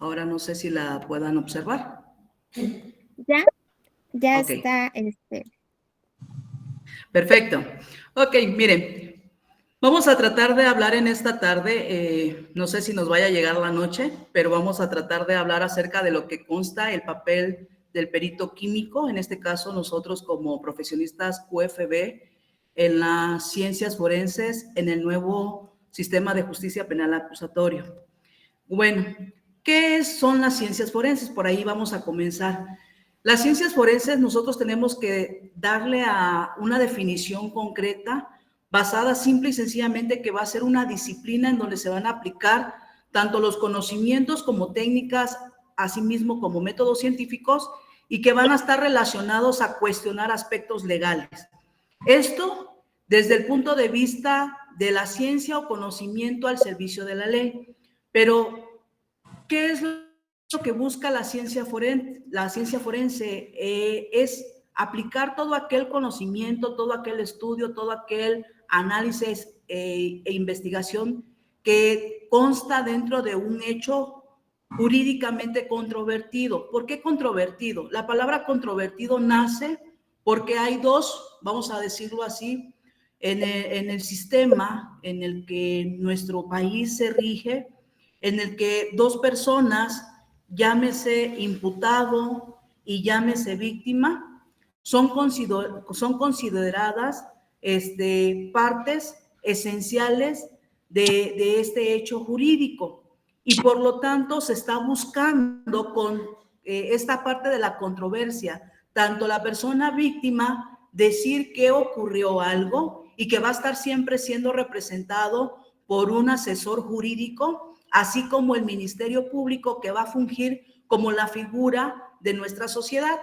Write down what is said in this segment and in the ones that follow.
Ahora no sé si la puedan observar. Ya Ok. está. Perfecto. Ok, miren, vamos a tratar de hablar en esta tarde, no sé si nos vaya a llegar la noche, pero vamos a tratar de hablar acerca de lo que consta el papel del perito químico, en este caso nosotros como profesionistas QFB en las ciencias forenses en el nuevo sistema de justicia penal acusatorio. Bueno, ¿qué son las ciencias forenses? Por ahí vamos a comenzar. Las ciencias forenses nosotros tenemos que darle a una definición concreta basada simple y sencillamente que va a ser una disciplina en donde se van a aplicar tanto los conocimientos como técnicas, asimismo como métodos científicos, y que van a estar relacionados a cuestionar aspectos legales. Esto desde el punto de vista de la ciencia o conocimiento al servicio de la ley. Pero, ¿qué es lo que busca la ciencia forense? La ciencia forense es aplicar todo aquel conocimiento, todo aquel estudio, todo aquel análisis e investigación que consta dentro de un hecho jurídicamente controvertido. ¿Por qué controvertido? La palabra controvertido nace porque hay dos, vamos a decirlo así, en el sistema en el que nuestro país se rige, en el que dos personas, llámese imputado y llámese víctima, son consideradas partes esenciales de este hecho jurídico. Y por lo tanto se está buscando con esta parte de la controversia, tanto la persona víctima decir que ocurrió algo y que va a estar siempre siendo representado por un asesor jurídico, así como el Ministerio Público que va a fungir como la figura de nuestra sociedad.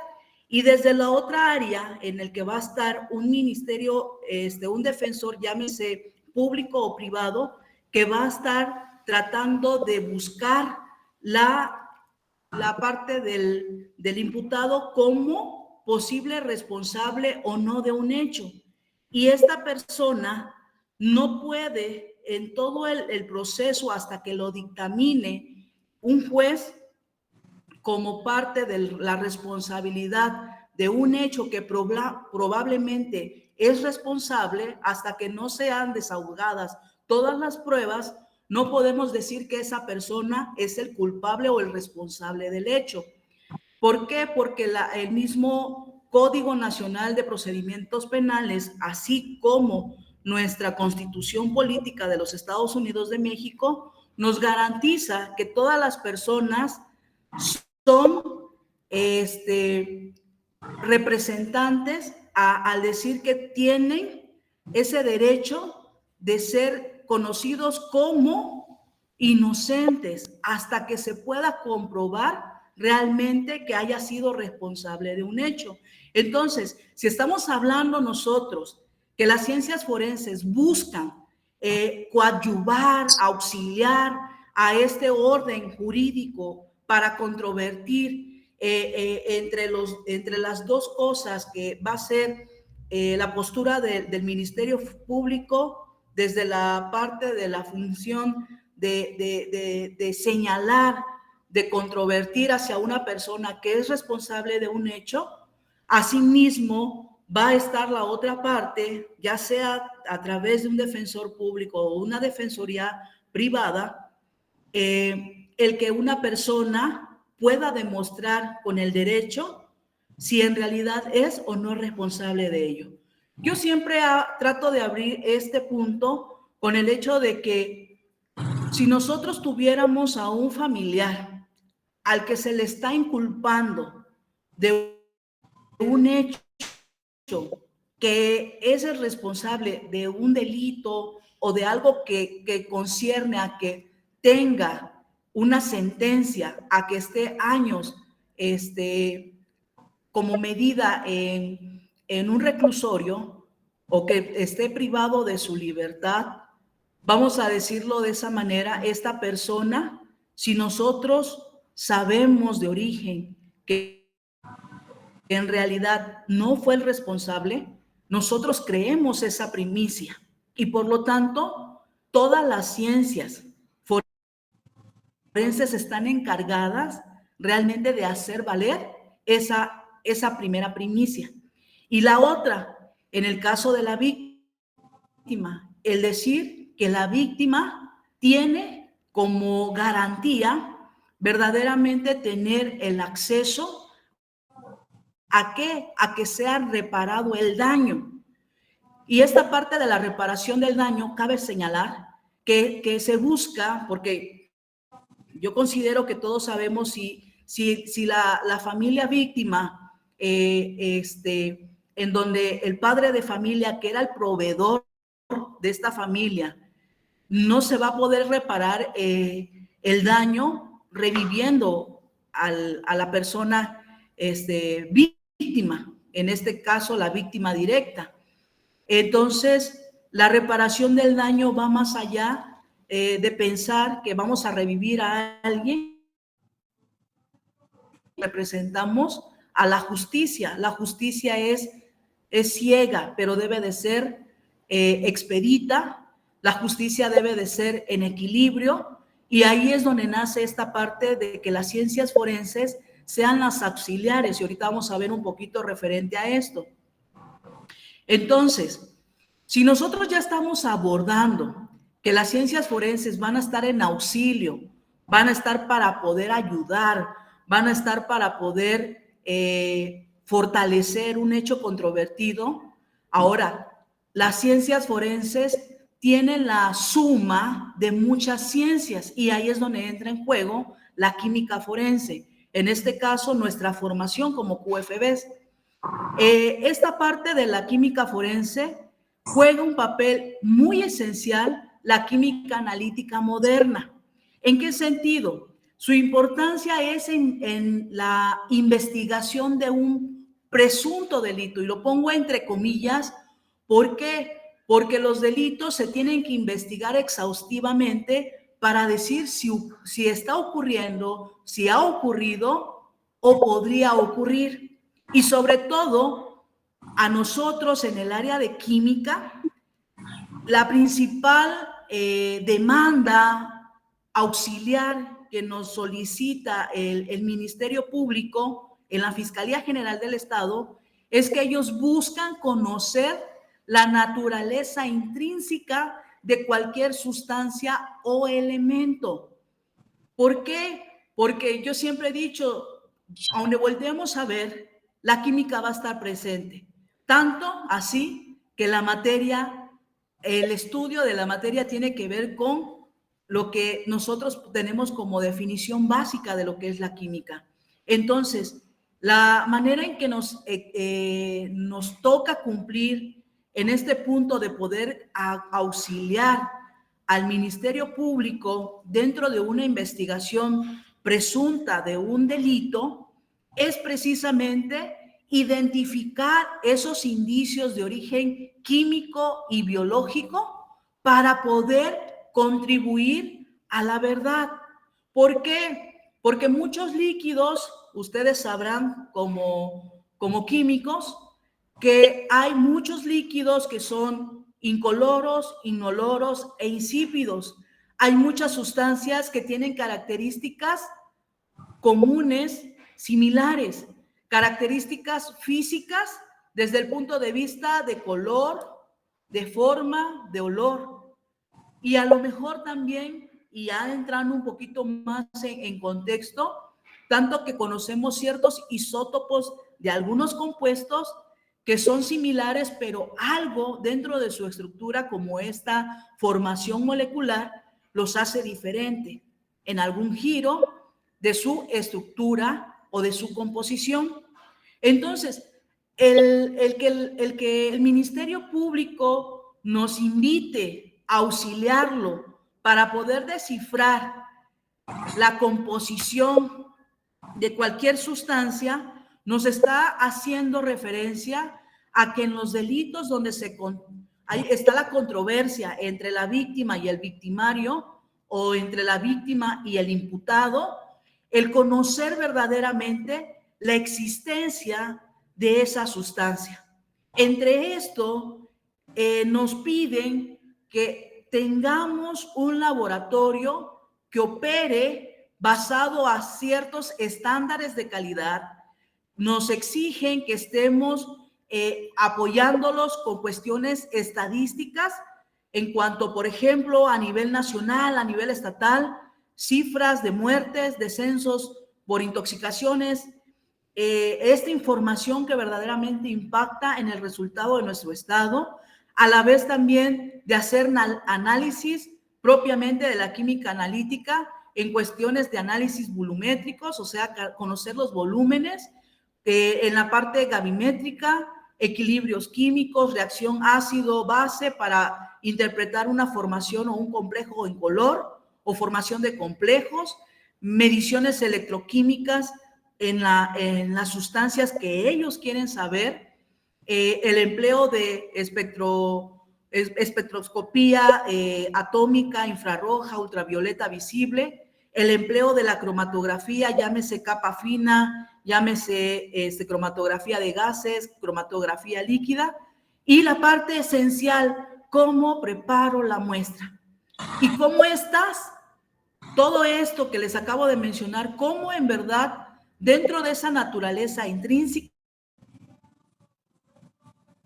Y desde la otra área en el que va a estar un ministerio, un defensor, llámese público o privado, que va a estar tratando de buscar la parte del imputado como posible responsable o no de un hecho. Y esta persona no puede, en todo el proceso hasta que lo dictamine un juez, como parte de la responsabilidad de un hecho que probablemente es responsable, hasta que no sean desahogadas todas las pruebas, no podemos decir que esa persona es el culpable o el responsable del hecho. ¿Por qué? Porque el mismo Código Nacional de Procedimientos Penales, así como nuestra Constitución Política de los Estados Unidos de México, nos garantiza que todas las personas son representantes al decir que tienen ese derecho de ser conocidos como inocentes hasta que se pueda comprobar realmente que haya sido responsable de un hecho. Entonces, si estamos hablando nosotros que las ciencias forenses buscan coadyuvar, auxiliar a este orden jurídico para controvertir entre las dos cosas que va a ser la postura del Ministerio Público desde la parte de la función de señalar, de controvertir hacia una persona que es responsable de un hecho. Asimismo, va a estar la otra parte, ya sea a través de un defensor público o una defensoría privada, el que una persona pueda demostrar con el derecho si en realidad es o no responsable de ello. Yo siempre trato de abrir este punto con el hecho de que si nosotros tuviéramos a un familiar al que se le está inculpando de un hecho que es el responsable de un delito o de algo que concierne a que tenga una sentencia, a que esté años como medida en un reclusorio o que esté privado de su libertad, vamos a decirlo de esa manera, esta persona, si nosotros sabemos de origen que en realidad no fue el responsable, nosotros creemos esa primicia y por lo tanto todas las ciencias forenses están encargadas realmente de hacer valer esa primera primicia. Y la otra, en el caso de la víctima, el decir que la víctima tiene como garantía verdaderamente tener el acceso ¿a qué? A que sea reparado el daño. Y esta parte de la reparación del daño, cabe señalar que se busca, porque yo considero que todos sabemos si la familia víctima, en donde el padre de familia, que era el proveedor de esta familia, no se va a poder reparar el daño reviviendo a la persona víctima, en este caso la víctima directa. Entonces, la reparación del daño va más allá de pensar que vamos a revivir a alguien. Representamos a la justicia. La justicia es ciega, pero debe de ser expedita. La justicia debe de ser en equilibrio, y ahí es donde nace esta parte de que las ciencias forenses sean las auxiliares, y ahorita vamos a ver un poquito referente a esto. Entonces, si nosotros ya estamos abordando que las ciencias forenses van a estar en auxilio, van a estar para poder ayudar, van a estar para poder fortalecer un hecho controvertido, ahora, las ciencias forenses tienen la suma de muchas ciencias, y ahí es donde entra en juego la química forense, en este caso nuestra formación como QFBs. Esta parte de la química forense juega un papel muy esencial la química analítica moderna. ¿En qué sentido? Su importancia es en la investigación de un presunto delito, y lo pongo entre comillas. ¿Por qué? Porque los delitos se tienen que investigar exhaustivamente para decir si está ocurriendo, si ha ocurrido o podría ocurrir. Y sobre todo, a nosotros en el área de química, la principal demanda auxiliar que nos solicita el Ministerio Público en la Fiscalía General del Estado es que ellos buscan conocer la naturaleza intrínseca de cualquier sustancia o elemento. ¿Por qué? Porque yo siempre he dicho, a donde volteemos a ver, la química va a estar presente. Tanto así que la materia, el estudio de la materia tiene que ver con lo que nosotros tenemos como definición básica de lo que es la química. Entonces, la manera en que nos toca cumplir en este punto de poder auxiliar al Ministerio Público dentro de una investigación presunta de un delito es precisamente identificar esos indicios de origen químico y biológico para poder contribuir a la verdad. ¿Por qué? Porque muchos líquidos, ustedes sabrán como químicos, que hay muchos líquidos que son incoloros, inoloros e insípidos. Hay muchas sustancias que tienen características comunes, similares, características físicas desde el punto de vista de color, de forma, de olor. Y a lo mejor también, y ya entrando un poquito más en contexto, tanto que conocemos ciertos isótopos de algunos compuestos que son similares, pero algo dentro de su estructura, como esta formación molecular, los hace diferente en algún giro de su estructura o de su composición. Entonces, el que el Ministerio Público nos invite a auxiliarlo para poder descifrar la composición de cualquier sustancia, nos está haciendo referencia a que en los delitos donde ahí está la controversia entre la víctima y el victimario, o entre la víctima y el imputado, el conocer verdaderamente la existencia de esa sustancia. Entre esto, nos piden que tengamos un laboratorio que opere basado a ciertos estándares de calidad. Nos exigen que estemos apoyándolos con cuestiones estadísticas en cuanto, por ejemplo, a nivel nacional, a nivel estatal, cifras de muertes, descensos por intoxicaciones, esta información que verdaderamente impacta en el resultado de nuestro estado, a la vez también de hacer análisis propiamente de la química analítica en cuestiones de análisis volumétricos, o sea, conocer los volúmenes, en la parte gravimétrica, equilibrios químicos, reacción ácido-base para interpretar una formación o un complejo en color o formación de complejos, mediciones electroquímicas en las sustancias que ellos quieren saber, el empleo de espectroscopía atómica, infrarroja, ultravioleta visible, el empleo de la cromatografía, llámese capa fina, llámese cromatografía de gases, cromatografía líquida, y la parte esencial, cómo preparo la muestra. Y cómo todo esto que les acabo de mencionar, cómo en verdad, dentro de esa naturaleza intrínseca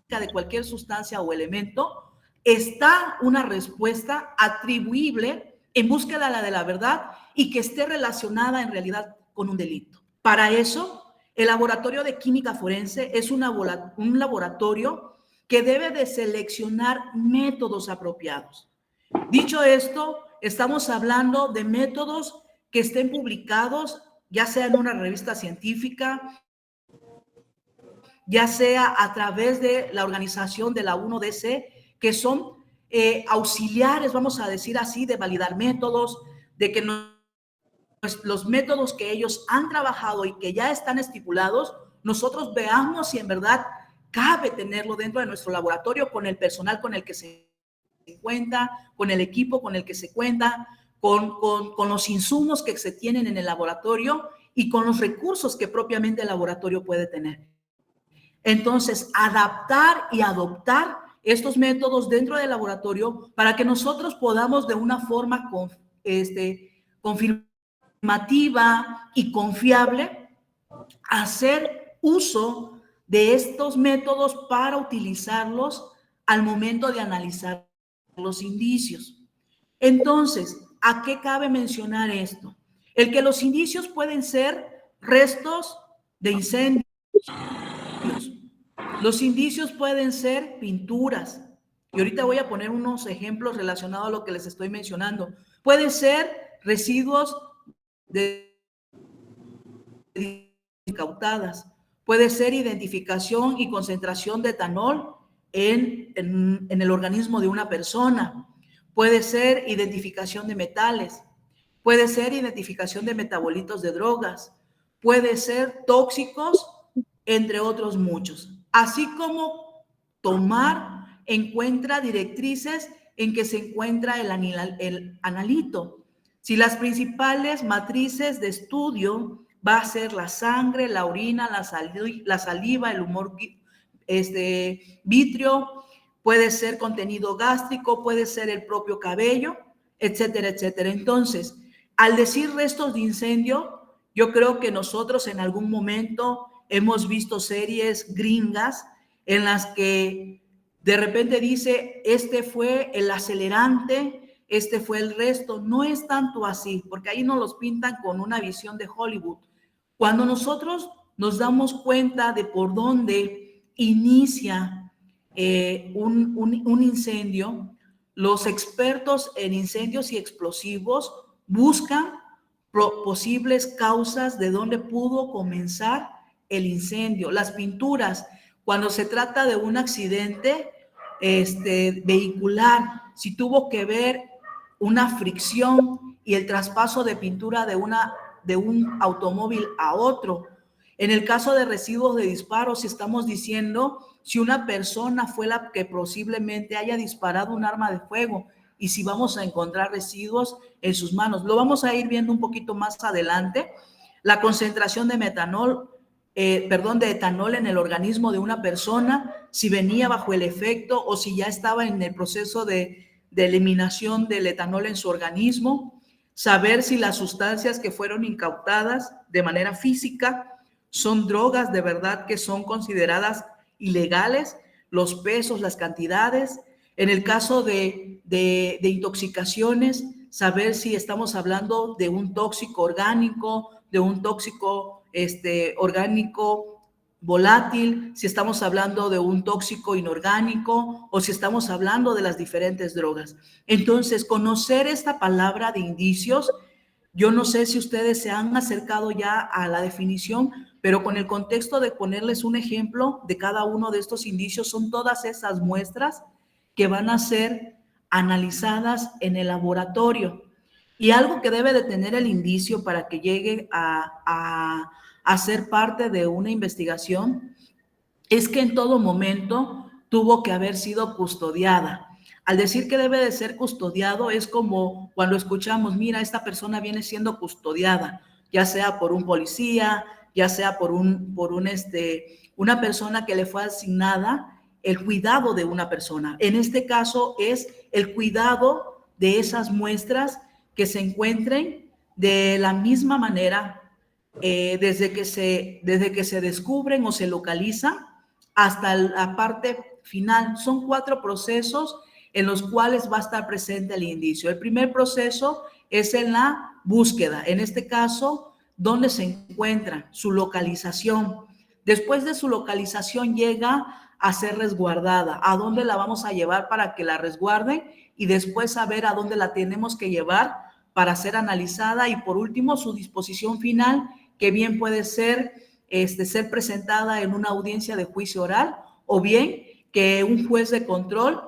de cualquier sustancia o elemento, está una respuesta atribuible en búsqueda de la verdad y que esté relacionada en realidad con un delito. Para eso, el laboratorio de química forense es un laboratorio que debe de seleccionar métodos apropiados. Dicho esto, estamos hablando de métodos que estén publicados, ya sea en una revista científica, ya sea a través de la organización de la 1DC, que son auxiliares, vamos a decir así, de validar métodos, de que los métodos que ellos han trabajado y que ya están estipulados, nosotros veamos si en verdad cabe tenerlo dentro de nuestro laboratorio con el personal con el que se cuenta, con el equipo con el que se cuenta, con los insumos que se tienen en el laboratorio y con los recursos que propiamente el laboratorio puede tener. Entonces, adaptar y adoptar estos métodos dentro del laboratorio para que nosotros podamos de una forma confirmativa y confiable hacer uso de estos métodos para utilizarlos al momento de analizar los indicios. Entonces, ¿a qué cabe mencionar esto? El que los indicios pueden ser restos de incendios. Los indicios pueden ser pinturas. Y ahorita voy a poner unos ejemplos relacionados a lo que les estoy mencionando. Pueden ser residuos de incautadas. Puede ser identificación y concentración de etanol en el organismo de una persona. Puede ser identificación de metales. Puede ser identificación de metabolitos de drogas. Puede ser tóxicos, entre otros muchos. Así como tomar en cuenta directrices en que se encuentra el analito. Si las principales matrices de estudio va a ser la sangre, la orina, la saliva, el humor vítreo, puede ser contenido gástrico, puede ser el propio cabello, etcétera, etcétera. Entonces, al decir restos de incendio, yo creo que nosotros en algún momento hemos visto series gringas en las que de repente dice, este fue el acelerante, este fue el resto. No es tanto así, porque ahí nos los pintan con una visión de Hollywood. Cuando nosotros nos damos cuenta de por dónde inicia un incendio, los expertos en incendios y explosivos buscan posibles causas de dónde pudo comenzar el incendio. Las pinturas, cuando se trata de un accidente vehicular, si tuvo que ver una fricción y el traspaso de pintura de un automóvil a otro. En el caso de residuos de disparos, si estamos diciendo si una persona fue la que posiblemente haya disparado un arma de fuego y si vamos a encontrar residuos en sus manos. Lo vamos a ir viendo un poquito más adelante. La concentración de de etanol en el organismo de una persona, si venía bajo el efecto o si ya estaba en el proceso de eliminación del etanol en su organismo. saber si las sustancias que fueron incautadas de manera física son drogas de verdad que son consideradas ilegales, los pesos, las cantidades. En el caso de intoxicaciones, saber si estamos hablando de un tóxico orgánico, de un tóxico orgánico volátil, si estamos hablando de un tóxico inorgánico o si estamos hablando de las diferentes drogas. Entonces, conocer esta palabra de indicios, yo no sé si ustedes se han acercado ya a la definición, pero con el contexto de ponerles un ejemplo de cada uno de estos indicios, son todas esas muestras que van a ser analizadas en el laboratorio. Y algo que debe de tener el indicio para que llegue a ser parte de una investigación es que en todo momento tuvo que haber sido custodiada. Al decir que debe de ser custodiado es como cuando escuchamos, mira, esta persona viene siendo custodiada, ya sea por un policía, ya sea por una persona que le fue asignada el cuidado de una persona. En este caso es el cuidado de esas muestras que se encuentren de la misma manera desde que se descubren o se localizan hasta la parte final. Son 4 procesos en los cuales va a estar presente el indicio. El primer proceso es en la búsqueda, en este caso, dónde se encuentra, su localización. Después de su localización llega a ser resguardada. ¿A dónde la vamos a llevar para que la resguarden? Y después saber a dónde la tenemos que llevar para ser analizada. Y por último, su disposición final, que bien puede ser ser presentada en una audiencia de juicio oral o bien que un juez de control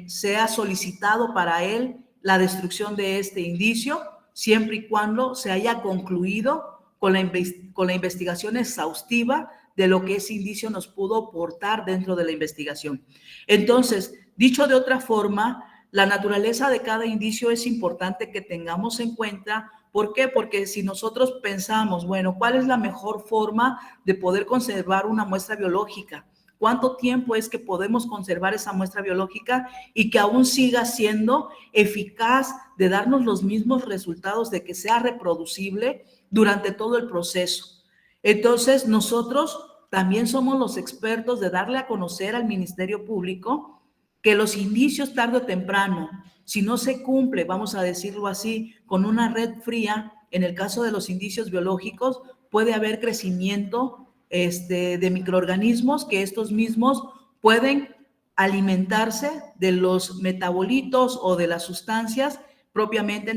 sea solicitado para él la destrucción de este indicio, siempre y cuando se haya concluido con la investigación exhaustiva de lo que ese indicio nos pudo aportar dentro de la investigación. Entonces, dicho de otra forma, la naturaleza de cada indicio es importante que tengamos en cuenta. ¿Por qué? Porque si nosotros pensamos, bueno, ¿cuál es la mejor forma de poder conservar una muestra biológica? ¿Cuánto tiempo es que podemos conservar esa muestra biológica y que aún siga siendo eficaz de darnos los mismos resultados, de que sea reproducible durante todo el proceso? Entonces, nosotros también somos los expertos de darle a conocer al Ministerio Público que los indicios tarde o temprano, si no se cumple, vamos a decirlo así, con una red fría, en el caso de los indicios biológicos, puede haber crecimiento de microorganismos que estos mismos pueden alimentarse de los metabolitos o de las sustancias propiamente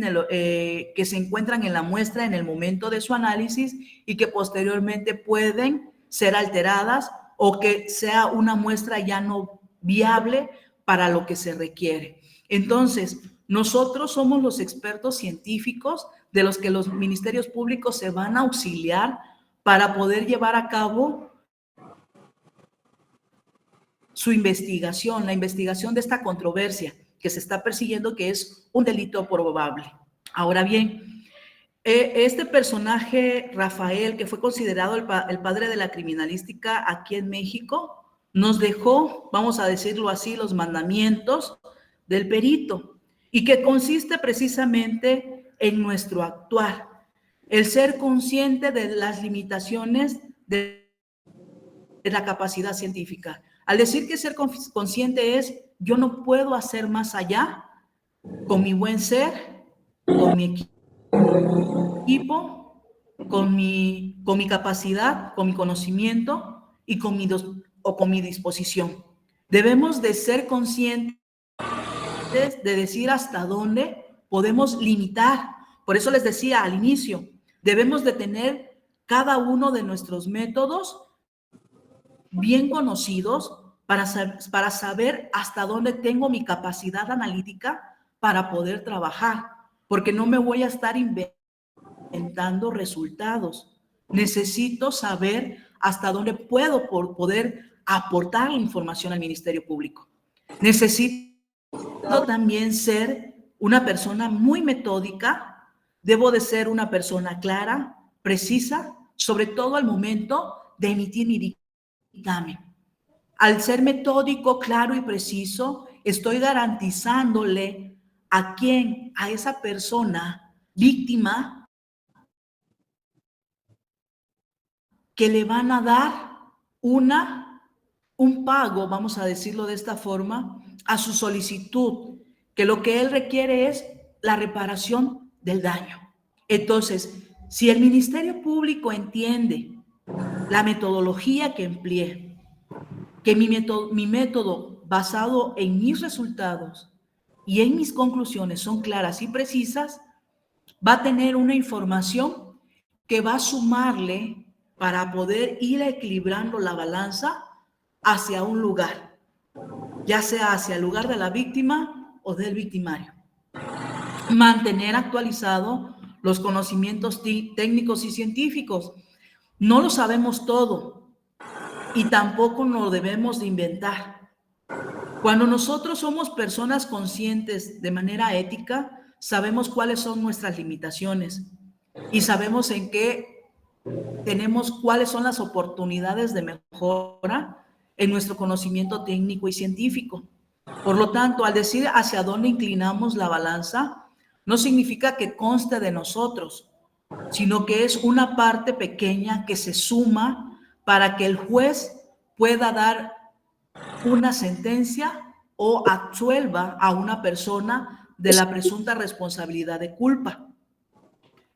que se encuentran en la muestra en el momento de su análisis y que posteriormente pueden ser alteradas o que sea una muestra ya no viable para lo que se requiere. Entonces, nosotros somos los expertos científicos de los que los ministerios públicos se van a auxiliar para poder llevar a cabo su investigación, la investigación de esta controversia que se está persiguiendo, que es un delito probable. Ahora bien, este personaje, Rafael, que fue considerado el padre de la criminalística aquí en México, nos dejó, vamos a decirlo así, los mandamientos del perito, y que consiste precisamente en nuestro actuar, el ser consciente de las limitaciones de la capacidad científica. Al decir que ser consciente es, yo no puedo hacer más allá con mi buen ser, con mi equipo, con mi capacidad, con mi conocimiento y con mi disposición. Debemos de ser conscientes de decir hasta dónde podemos limitar. Por eso les decía al inicio, debemos de tener cada uno de nuestros métodos bien conocidos para saber hasta dónde tengo mi capacidad analítica para poder trabajar, porque no me voy a estar inventando resultados. Necesito saber hasta dónde puedo poder aportar la información al Ministerio Público. Necesito también ser una persona muy metódica, debo de ser una persona clara, precisa, sobre todo al momento de emitir mi dictamen. Al ser metódico, claro y preciso, estoy garantizándole ¿A quién? A esa persona víctima que le van a dar un pago, vamos a decirlo de esta forma, a su solicitud, que lo que él requiere es la reparación del daño. Entonces, si el Ministerio Público entiende la metodología que empleé, que mi método basado en mis resultados y en mis conclusiones son claras y precisas, va a tener una información que va a sumarle para poder ir equilibrando la balanza hacia un lugar, ya sea hacia el lugar de la víctima o del victimario. Mantener actualizado los conocimientos técnicos y científicos. No lo sabemos todo y tampoco nos lo debemos de inventar. Cuando nosotros somos personas conscientes de manera ética, sabemos cuáles son nuestras limitaciones y sabemos en qué tenemos, cuáles son las oportunidades de mejora en nuestro conocimiento técnico y científico. Por lo tanto, al decir hacia dónde inclinamos la balanza, no significa que conste de nosotros, sino que es una parte pequeña que se suma para que el juez pueda dar una sentencia o absuelva a una persona de la presunta responsabilidad de culpa.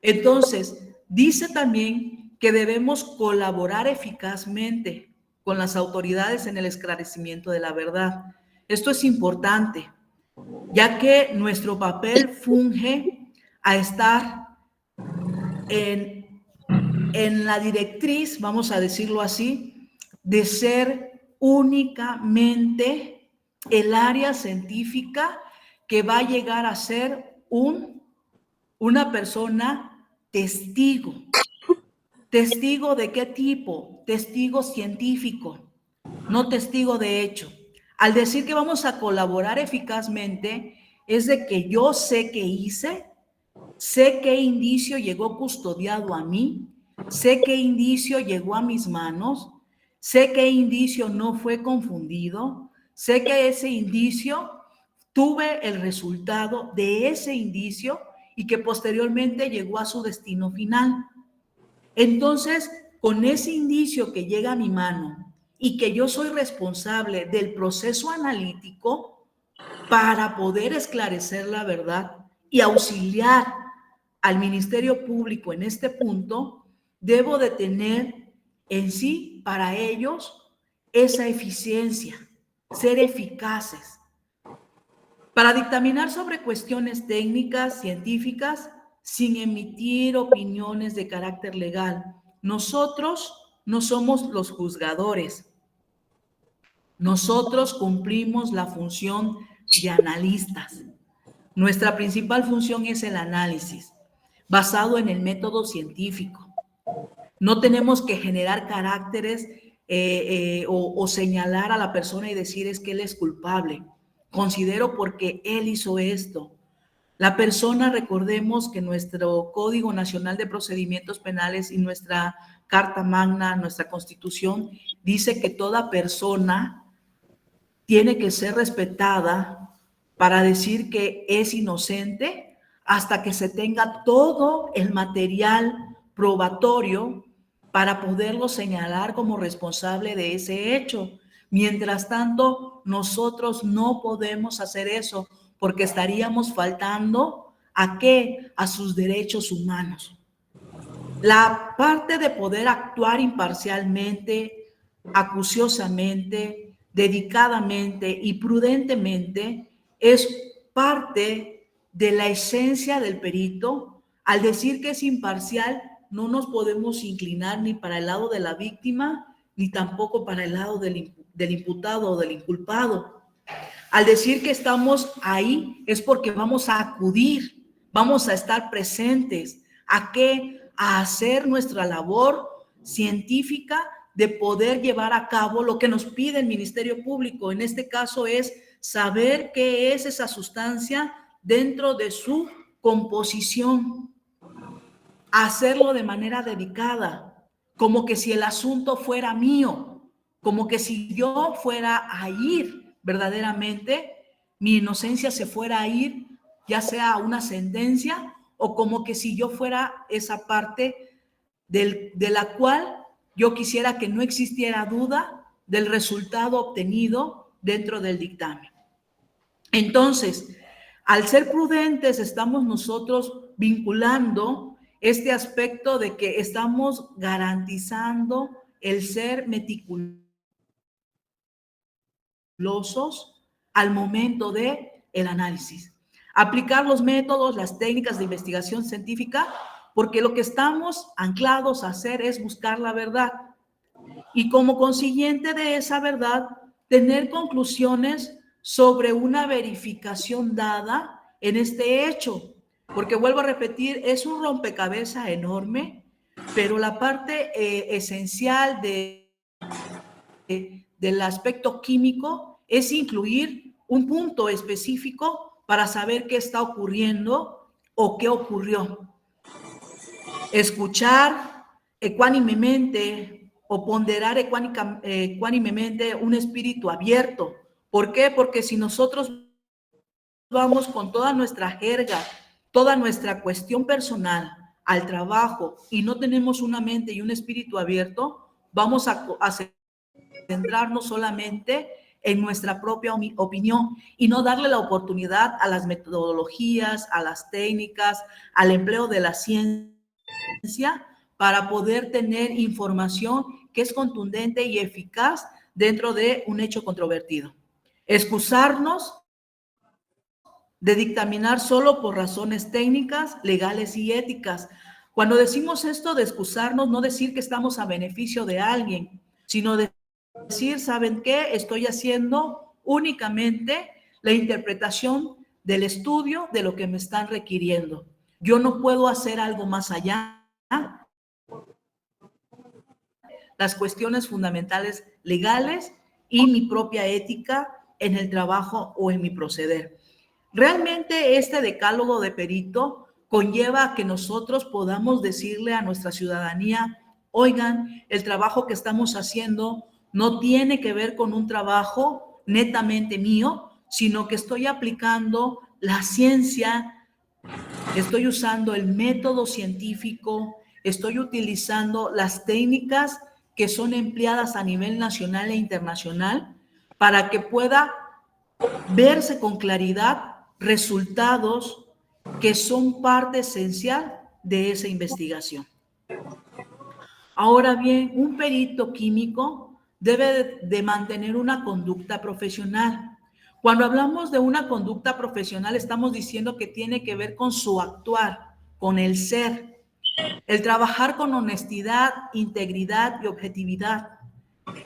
Entonces, dice también que debemos colaborar eficazmente con las autoridades en el esclarecimiento de la verdad. Esto es importante, ya que nuestro papel funge a estar en la directriz, vamos a decirlo así, de ser únicamente el área científica que va a llegar a ser una persona testigo. ¿Testigo de qué tipo? Testigo científico, no testigo de hecho. Al decir que vamos a colaborar eficazmente, es de que yo sé qué hice, sé qué indicio llegó custodiado a mí, sé qué indicio llegó a mis manos, sé qué indicio no fue confundido, sé que ese indicio tuve el resultado de ese indicio y que posteriormente llegó a su destino final. Entonces, con ese indicio que llega a mi mano y que yo soy responsable del proceso analítico para poder esclarecer la verdad y auxiliar al Ministerio Público en este punto, debo de tener en sí para ellos esa eficiencia, ser eficaces. Para dictaminar sobre cuestiones técnicas, científicas, sin emitir opiniones de carácter legal. Nosotros no somos los juzgadores. Nosotros cumplimos la función de analistas. Nuestra principal función es el análisis, basado en el método científico. No tenemos que generar caracteres o señalar a la persona y decir es que él es culpable. Considero porque él hizo esto. La persona, recordemos que nuestro Código Nacional de Procedimientos Penales y nuestra Carta Magna, nuestra Constitución, dice que toda persona tiene que ser respetada para decir que es inocente hasta que se tenga todo el material probatorio para poderlo señalar como responsable de ese hecho. Mientras tanto, nosotros no podemos hacer eso porque estaríamos faltando ¿a qué? A sus derechos humanos. La parte de poder actuar imparcialmente, acuciosamente, dedicadamente y prudentemente es parte de la esencia del perito. Al decir que es imparcial, no nos podemos inclinar ni para el lado de la víctima, ni tampoco para el lado del imputado o del inculpado. Al decir que estamos ahí es porque vamos a acudir, vamos a estar presentes. ¿A qué? A hacer nuestra labor científica de poder llevar a cabo lo que nos pide el Ministerio Público. En este caso es saber qué es esa sustancia dentro de su composición. Hacerlo de manera dedicada, como que si el asunto fuera mío, como que si yo fuera a ir verdaderamente, mi inocencia se fuera a ir ya sea una sentencia o como que si yo fuera esa parte de la cual yo quisiera que no existiera duda del resultado obtenido dentro del dictamen. Entonces, al ser prudentes, estamos nosotros vinculando este aspecto de que estamos garantizando el ser meticulosos al momento de el análisis. Aplicar los métodos, las técnicas de investigación científica, porque lo que estamos anclados a hacer es buscar la verdad. Y como consiguiente de esa verdad, tener conclusiones sobre una verificación dada en este hecho. Porque vuelvo a repetir, es un rompecabezas enorme, pero la parte esencial del aspecto químico es incluir un punto específico para saber qué está ocurriendo o qué ocurrió. Escuchar ecuánimemente o ponderar ecuánimemente un espíritu abierto. ¿Por qué? Porque si nosotros vamos con toda nuestra jerga, toda nuestra cuestión personal al trabajo y no tenemos una mente y un espíritu abierto, vamos a centrarnos solamente en nuestra propia opinión y no darle la oportunidad a las metodologías, a las técnicas, al empleo de la ciencia para poder tener información que es contundente y eficaz dentro de un hecho controvertido. Excusarnos de dictaminar solo por razones técnicas, legales y éticas. Cuando decimos esto de excusarnos, no decir que estamos a beneficio de alguien, sino decir, ¿saben qué? Estoy haciendo únicamente la interpretación del estudio de lo que me están requiriendo. Yo no puedo hacer algo más allá. Las cuestiones fundamentales legales y mi propia ética en el trabajo o en mi proceder. Realmente este decálogo de perito conlleva a que nosotros podamos decirle a nuestra ciudadanía, oigan, el trabajo que estamos haciendo no tiene que ver con un trabajo netamente mío, sino que estoy aplicando la ciencia, estoy usando el método científico, estoy utilizando las técnicas que son empleadas a nivel nacional e internacional para que pueda verse con claridad resultados que son parte esencial de esa investigación. Ahora bien, un perito químico debe de mantener una conducta profesional. Cuando hablamos de una conducta profesional, estamos diciendo que tiene que ver con su actuar, con el ser, el trabajar con honestidad, integridad y objetividad.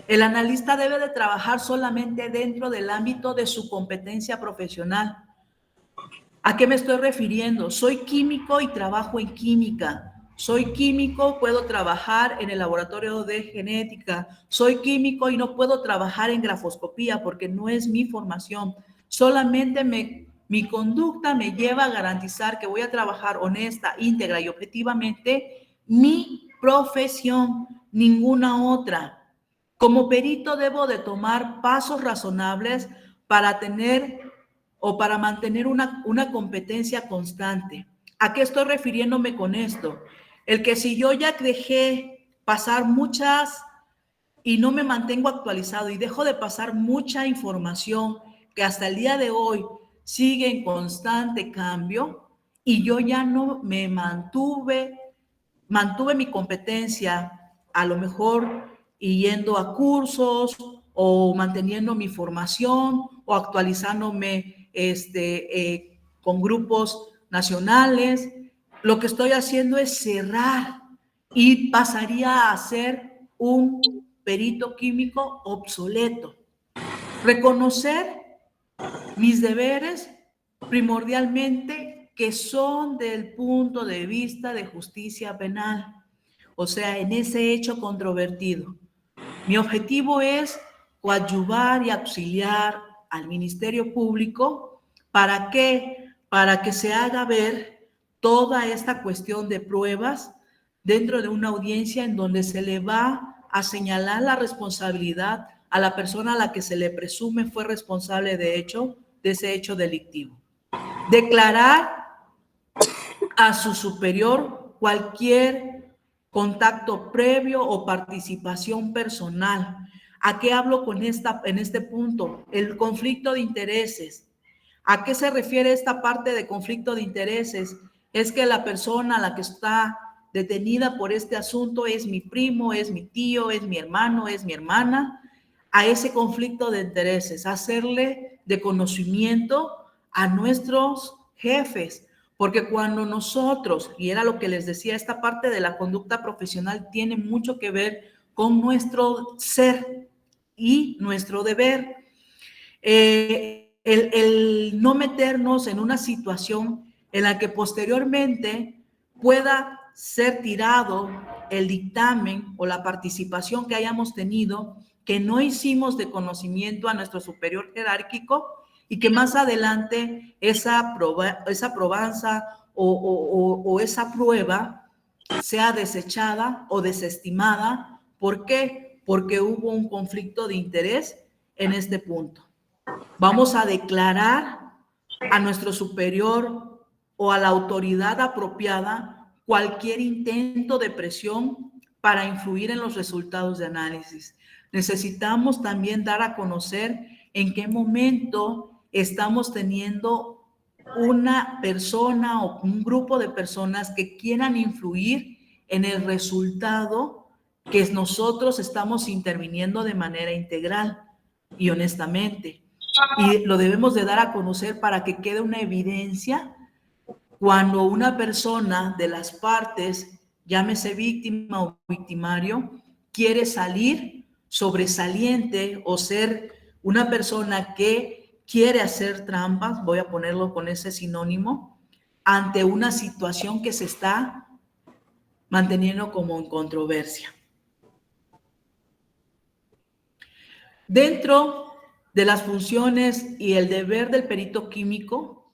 El analista debe de trabajar solamente dentro del ámbito de su competencia profesional. ¿A qué me estoy refiriendo? Soy químico y trabajo en química. Soy químico, puedo trabajar en el laboratorio de genética. Soy químico y no puedo trabajar en grafoscopía porque no es mi formación. Solamente mi conducta me lleva a garantizar que voy a trabajar honesta, íntegra y objetivamente mi profesión, ninguna otra. Como perito debo de tomar pasos razonables para tener o para mantener una competencia constante. ¿A qué estoy refiriéndome con esto? El que si yo ya dejé pasar muchas y no me mantengo actualizado y dejo de pasar mucha información que hasta el día de hoy sigue en constante cambio y yo ya no me mantuve mi competencia, a lo mejor yendo a cursos o manteniendo mi formación o actualizándome con grupos nacionales. Lo que estoy haciendo es cerrar y pasaría a ser un perito químico obsoleto. Reconocer mis deberes primordialmente que son del punto de vista de justicia penal, o sea, en ese hecho controvertido. Mi objetivo es coadyuvar y auxiliar al Ministerio Público. ¿Para qué? Para que se haga ver toda esta cuestión de pruebas dentro de una audiencia en donde se le va a señalar la responsabilidad a la persona a la que se le presume fue responsable de ese hecho delictivo. Declarar a su superior cualquier contacto previo o participación personal. ¿A qué hablo en este punto? El conflicto de intereses. ¿A qué se refiere esta parte de conflicto de intereses? Es que la persona a la que está detenida por este asunto es mi primo, es mi tío, es mi hermano, es mi hermana. A ese conflicto de intereses, hacerle de conocimiento a nuestros jefes, porque cuando nosotros, y era lo que les decía, esta parte de la conducta profesional tiene mucho que ver con nuestro ser y nuestro deber. El no meternos en una situación en la que posteriormente pueda ser tirado el dictamen o la participación que hayamos tenido, que no hicimos de conocimiento a nuestro superior jerárquico y que más adelante esa probanza o esa prueba sea desechada o desestimada. ¿Por qué? Porque hubo un conflicto de interés en este punto. Vamos a declarar a nuestro superior o a la autoridad apropiada cualquier intento de presión para influir en los resultados de análisis. Necesitamos también dar a conocer en qué momento estamos teniendo una persona o un grupo de personas que quieran influir en el resultado que nosotros estamos interviniendo de manera integral y honestamente. Y lo debemos de dar a conocer para que quede una evidencia cuando una persona de las partes, llámese víctima o victimario, quiere salir sobresaliente o ser una persona que quiere hacer trampas, voy a ponerlo con ese sinónimo, ante una situación que se está manteniendo como en controversia. Dentro de las funciones y el deber del perito químico,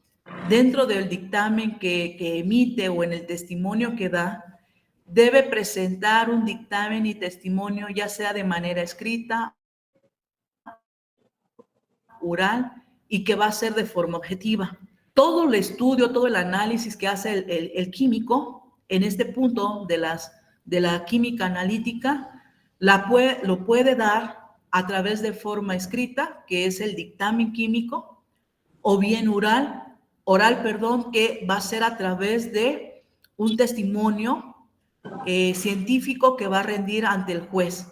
dentro del dictamen que emite o en el testimonio que da, debe presentar un dictamen y testimonio ya sea de manera escrita, oral y que va a ser de forma objetiva. Todo el estudio, todo el análisis que hace el químico en este punto de la química analítica lo puede dar a través de forma escrita, que es el dictamen químico, o bien oral, que va a ser a través de un testimonio científico que va a rendir ante el juez.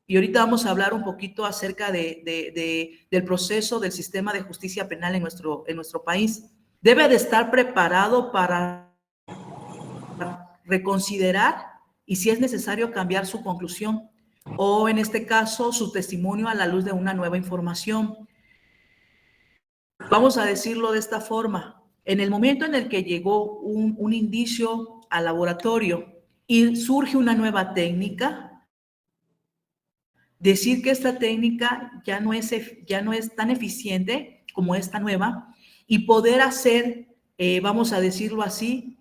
Y ahorita vamos a hablar un poquito acerca del proceso del sistema de justicia penal en nuestro país. Debe de estar preparado para reconsiderar y si es necesario cambiar su conclusión o en este caso su testimonio a la luz de una nueva información. Vamos a decirlo de esta forma. En el momento en el que llegó un indicio al laboratorio y surge una nueva técnica, decir que esta técnica ya no es tan eficiente como esta nueva y poder hacer, vamos a decirlo así,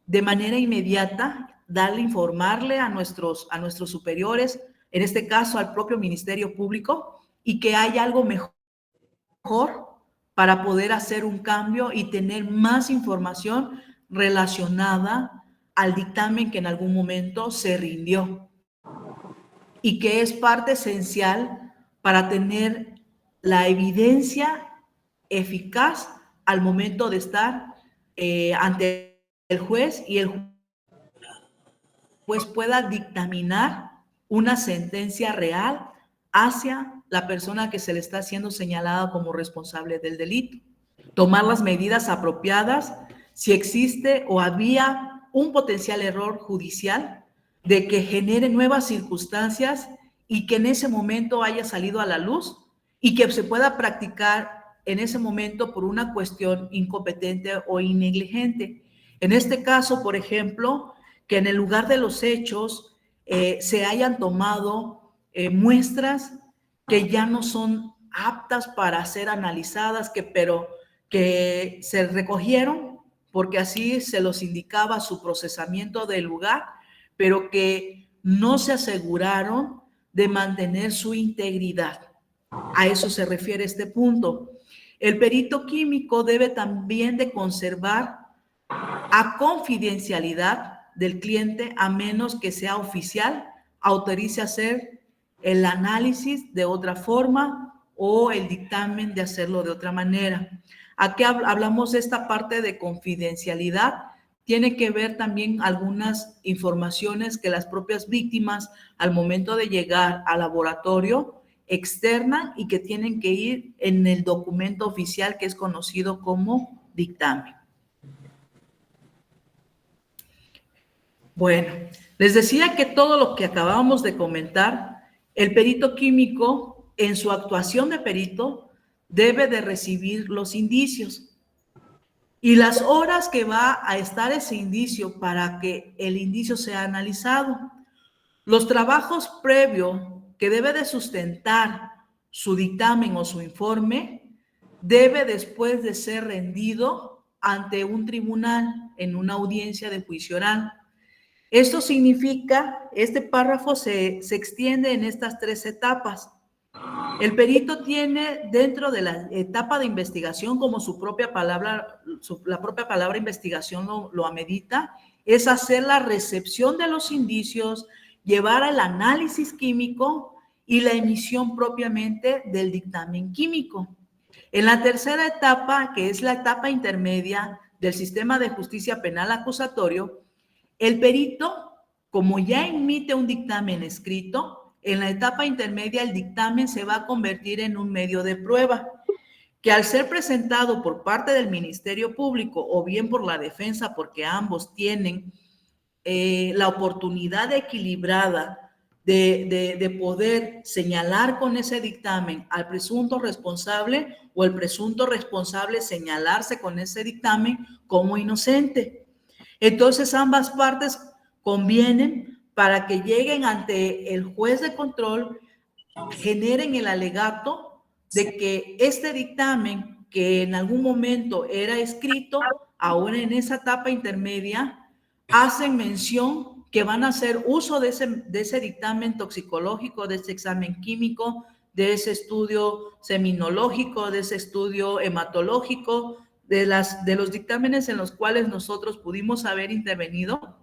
de manera inmediata, informarle a nuestros superiores, en este caso al propio Ministerio Público, y que hay algo mejor para poder hacer un cambio y tener más información relacionada al dictamen que en algún momento se rindió y que es parte esencial para tener la evidencia eficaz al momento de estar ante el juez y el juez pueda dictaminar una sentencia real hacia la persona que se le está siendo señalada como responsable del delito. Tomar las medidas apropiadas si existe o había un potencial error judicial de que genere nuevas circunstancias y que en ese momento haya salido a la luz y que se pueda practicar en ese momento por una cuestión incompetente o negligente. En este caso, por ejemplo, que en el lugar de los hechos se hayan tomado muestras que ya no son aptas para ser analizadas, pero que se recogieron porque así se los indicaba su procesamiento del lugar, pero que no se aseguraron de mantener su integridad. A eso se refiere este punto. El perito químico debe también de conservar a confidencialidad del cliente, a menos que sea oficial, autorice hacer el análisis de otra forma o el dictamen de hacerlo de otra manera. Aquí hablamos de esta parte de confidencialidad. Tiene que ver también algunas informaciones que las propias víctimas al momento de llegar al laboratorio externan y que tienen que ir en el documento oficial que es conocido como dictamen. Bueno, les decía que todo lo que acabamos de comentar, el perito químico en su actuación de perito debe de recibir los indicios y las horas que va a estar ese indicio para que el indicio sea analizado. Los trabajos previos que debe de sustentar su dictamen o su informe debe después de ser rendido ante un tribunal en una audiencia de juicio oral. Esto significa, este párrafo se extiende en estas 3 etapas. El perito tiene dentro de la etapa de investigación, como su propia palabra, la propia palabra investigación lo amerita, es hacer la recepción de los indicios, llevar el análisis químico y la emisión propiamente del dictamen químico. En la tercera etapa, que es la etapa intermedia del sistema de justicia penal acusatorio, el perito, como ya emite un dictamen escrito, en la etapa intermedia el dictamen se va a convertir en un medio de prueba, que al ser presentado por parte del Ministerio Público o bien por la defensa, porque ambos tienen la oportunidad equilibrada de poder señalar con ese dictamen al presunto responsable o el presunto responsable señalarse con ese dictamen como inocente. Entonces ambas partes convienen para que lleguen ante el juez de control, generen el alegato de que este dictamen que en algún momento era escrito, ahora en esa etapa intermedia, hacen mención que van a hacer uso de ese dictamen toxicológico, de ese examen químico, de ese estudio seminológico, de ese estudio hematológico, de los dictámenes en los cuales nosotros pudimos haber intervenido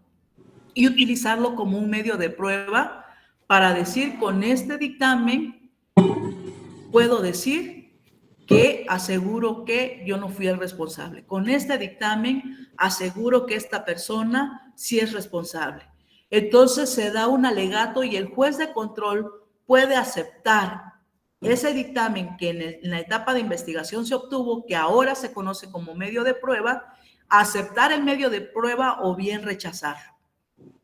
y utilizarlo como un medio de prueba para decir, con este dictamen puedo decir que aseguro que yo no fui el responsable. Con este dictamen aseguro que esta persona sí es responsable. Entonces se da un alegato y el juez de control puede aceptar ese dictamen que en la etapa de investigación se obtuvo, que ahora se conoce como medio de prueba, aceptar el medio de prueba o bien rechazarlo.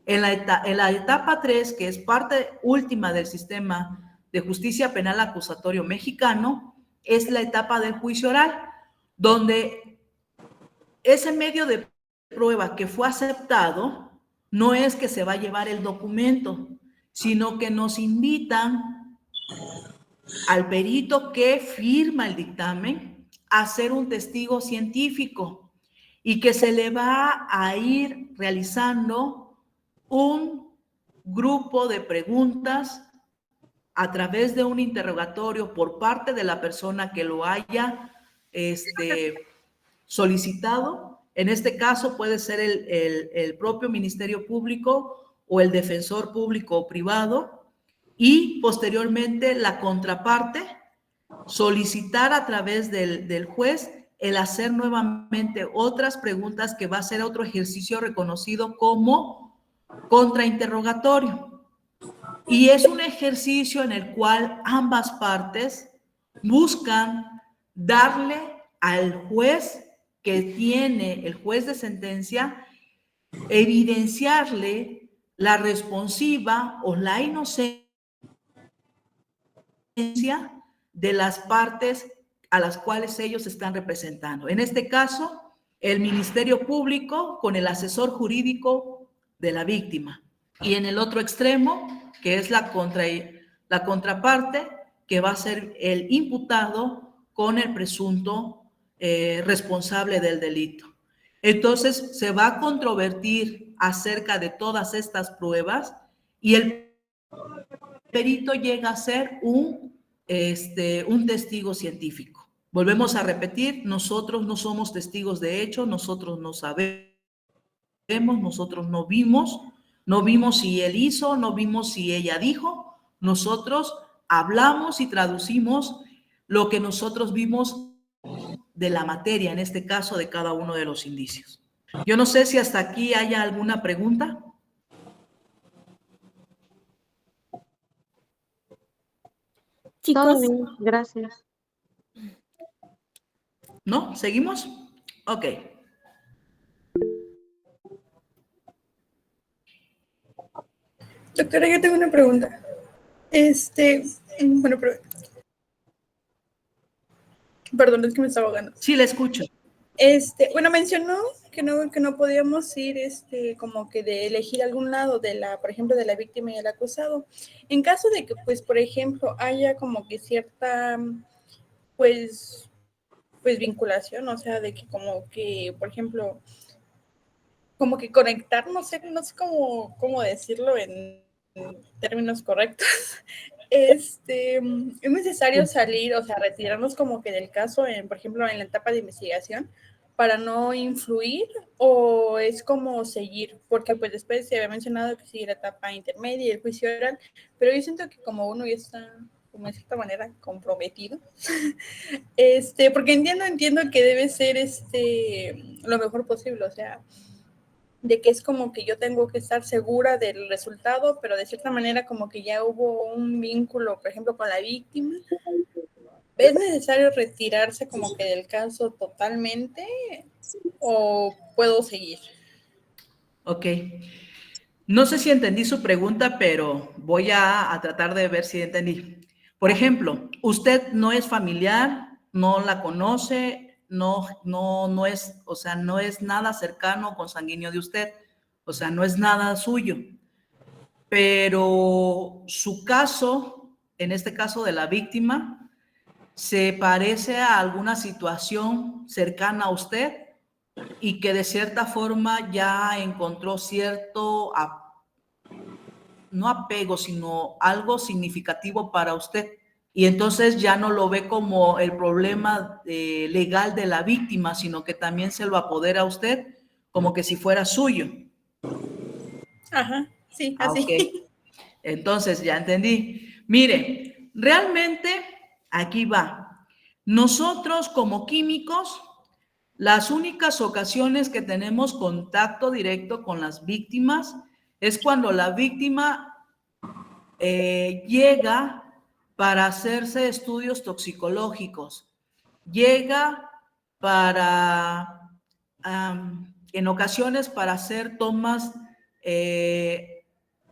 En la etapa 3, que es parte última del sistema de justicia penal acusatorio mexicano, es la etapa del juicio oral, donde ese medio de prueba que fue aceptado no es que se va a llevar el documento, sino que nos invitan al perito que firma el dictamen a ser un testigo científico y que se le va a ir realizando un grupo de preguntas a través de un interrogatorio por parte de la persona que lo haya solicitado. En este caso puede ser el propio Ministerio Público o el defensor público o privado, y posteriormente la contraparte solicitar a través del juez el hacer nuevamente otras preguntas, que va a ser otro ejercicio reconocido como contrainterrogatorio. Y es un ejercicio en el cual ambas partes buscan darle al juez que tiene, el juez de sentencia, evidenciarle la responsiva o la inocencia de las partes a las cuales ellos están representando. En este caso, el Ministerio Público con el asesor jurídico de la víctima. Y en el otro extremo, que es la contraparte, que va a ser el imputado con el presunto responsable del delito. Entonces, se va a controvertir acerca de todas estas pruebas y el perito llega a ser un testigo científico. Volvemos a repetir, nosotros no somos testigos de hecho, nosotros no sabemos, nosotros no vimos si él hizo, no vimos si ella dijo, nosotros hablamos y traducimos lo que nosotros vimos de la materia, en este caso de cada uno de los indicios. Yo no sé si hasta aquí haya alguna pregunta. Chicos. Todo bien, gracias. ¿No? ¿Seguimos? Ok. Doctora, yo tengo una pregunta. Bueno, perdón, es que me estaba ahogando. Sí, le escucho. Bueno, mencionó que no podíamos ir, como que de elegir algún lado por ejemplo, de la víctima y el acusado. En caso de que, pues, por ejemplo, haya como que cierta, pues vinculación, o sea, de que como que, por ejemplo, como que conectar, no sé cómo decirlo en términos correctos. Es necesario salir, o sea, retirarnos como que del caso, por ejemplo, en la etapa de investigación, para no influir, o es como seguir, porque pues después se había mencionado que sigue la etapa intermedia y el juicio oral, pero yo siento que como uno ya está, como de cierta manera, comprometido, porque entiendo que debe ser lo mejor posible, o sea, de que es como que yo tengo que estar segura del resultado, pero de cierta manera como que ya hubo un vínculo, por ejemplo, con la víctima. ¿Es necesario retirarse como que del caso totalmente o puedo seguir? Ok. No sé si entendí su pregunta, pero voy a tratar de ver si entendí. Por ejemplo, usted no es familiar, no la conoce, no es, o sea, no es nada cercano, consanguíneo de usted, o sea, no es nada suyo. Pero su caso, en este caso de la víctima, se parece a alguna situación cercana a usted y que de cierta forma ya encontró cierto, no apego, sino algo significativo para usted. Y entonces ya no lo ve como el problema legal de la víctima, sino que también se lo apodera a usted como que si fuera suyo. Ajá, sí, así. Ok. Entonces, ya entendí. Mire, realmente aquí va. Nosotros como químicos, las únicas ocasiones que tenemos contacto directo con las víctimas es cuando la víctima llega para hacerse estudios toxicológicos, llega para, en ocasiones, para hacer tomas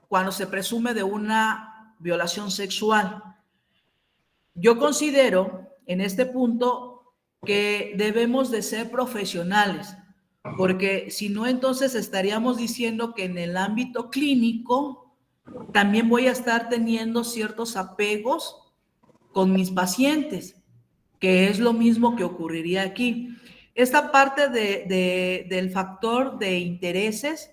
cuando se presume de una violación sexual. Yo considero en este punto que debemos de ser profesionales, porque si no, entonces estaríamos diciendo que en el ámbito clínico también voy a estar teniendo ciertos apegos con mis pacientes, que es lo mismo que ocurriría aquí. Esta parte del factor de intereses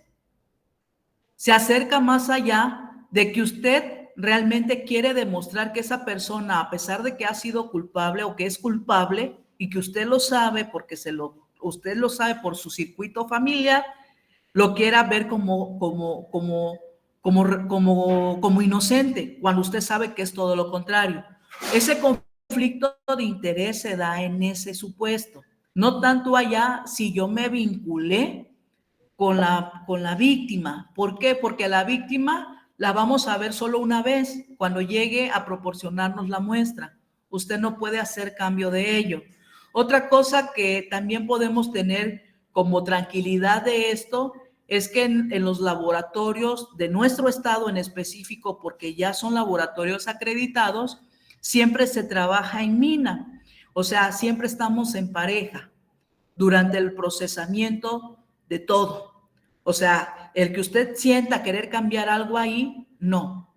se acerca más allá de que usted realmente quiere demostrar que esa persona, a pesar de que ha sido culpable o que es culpable, y que usted lo sabe porque usted lo sabe por su circuito familiar, lo quiera ver como inocente, cuando usted sabe que es todo lo contrario. Ese conflicto de interés se da en ese supuesto. No tanto allá si yo me vinculé con la víctima. ¿Por qué? Porque la víctima la vamos a ver solo una vez cuando llegue a proporcionarnos la muestra. Usted no puede hacer cambio de ello. Otra cosa que también podemos tener como tranquilidad de esto es que en los laboratorios de nuestro estado en específico, porque ya son laboratorios acreditados, siempre se trabaja en mina. O sea, siempre estamos en pareja durante el procesamiento de todo. O sea, el que usted sienta querer cambiar algo ahí, no.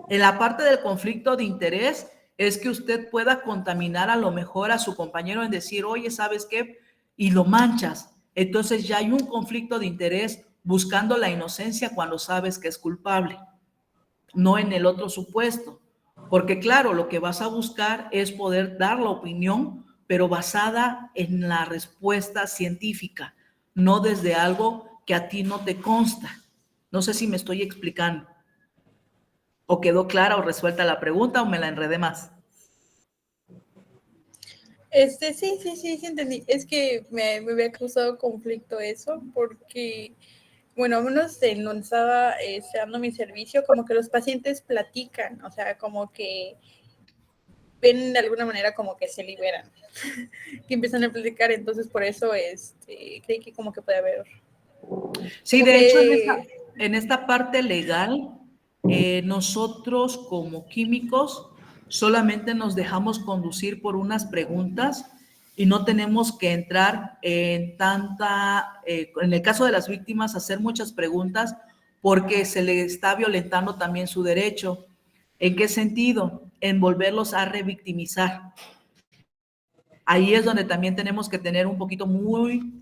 En la parte del conflicto de interés es que usted pueda contaminar a lo mejor a su compañero en decir, oye, ¿sabes qué? Y lo manchas. Entonces ya hay un conflicto de interés buscando la inocencia cuando sabes que es culpable, no en el otro supuesto. Porque claro, lo que vas a buscar es poder dar la opinión pero basada en la respuesta científica, no desde algo que a ti no te consta. No sé si me estoy explicando. ¿O quedó clara o resuelta la pregunta o me la enredé más? Sí, entendí. Es que me había causado conflicto eso, porque, bueno, al menos en donde estaba dando mi servicio, como que los pacientes platican, o sea, como que ven de alguna manera como que se liberan, que empiezan a platicar, entonces por eso creí que como que puede haber. Sí, Como de hecho, que en esta parte legal, nosotros como químicos solamente nos dejamos conducir por unas preguntas y no tenemos que entrar en en el caso de las víctimas, hacer muchas preguntas porque se le está violentando también su derecho. ¿En qué sentido? En volverlos a revictimizar. Ahí es donde también tenemos que tener un poquito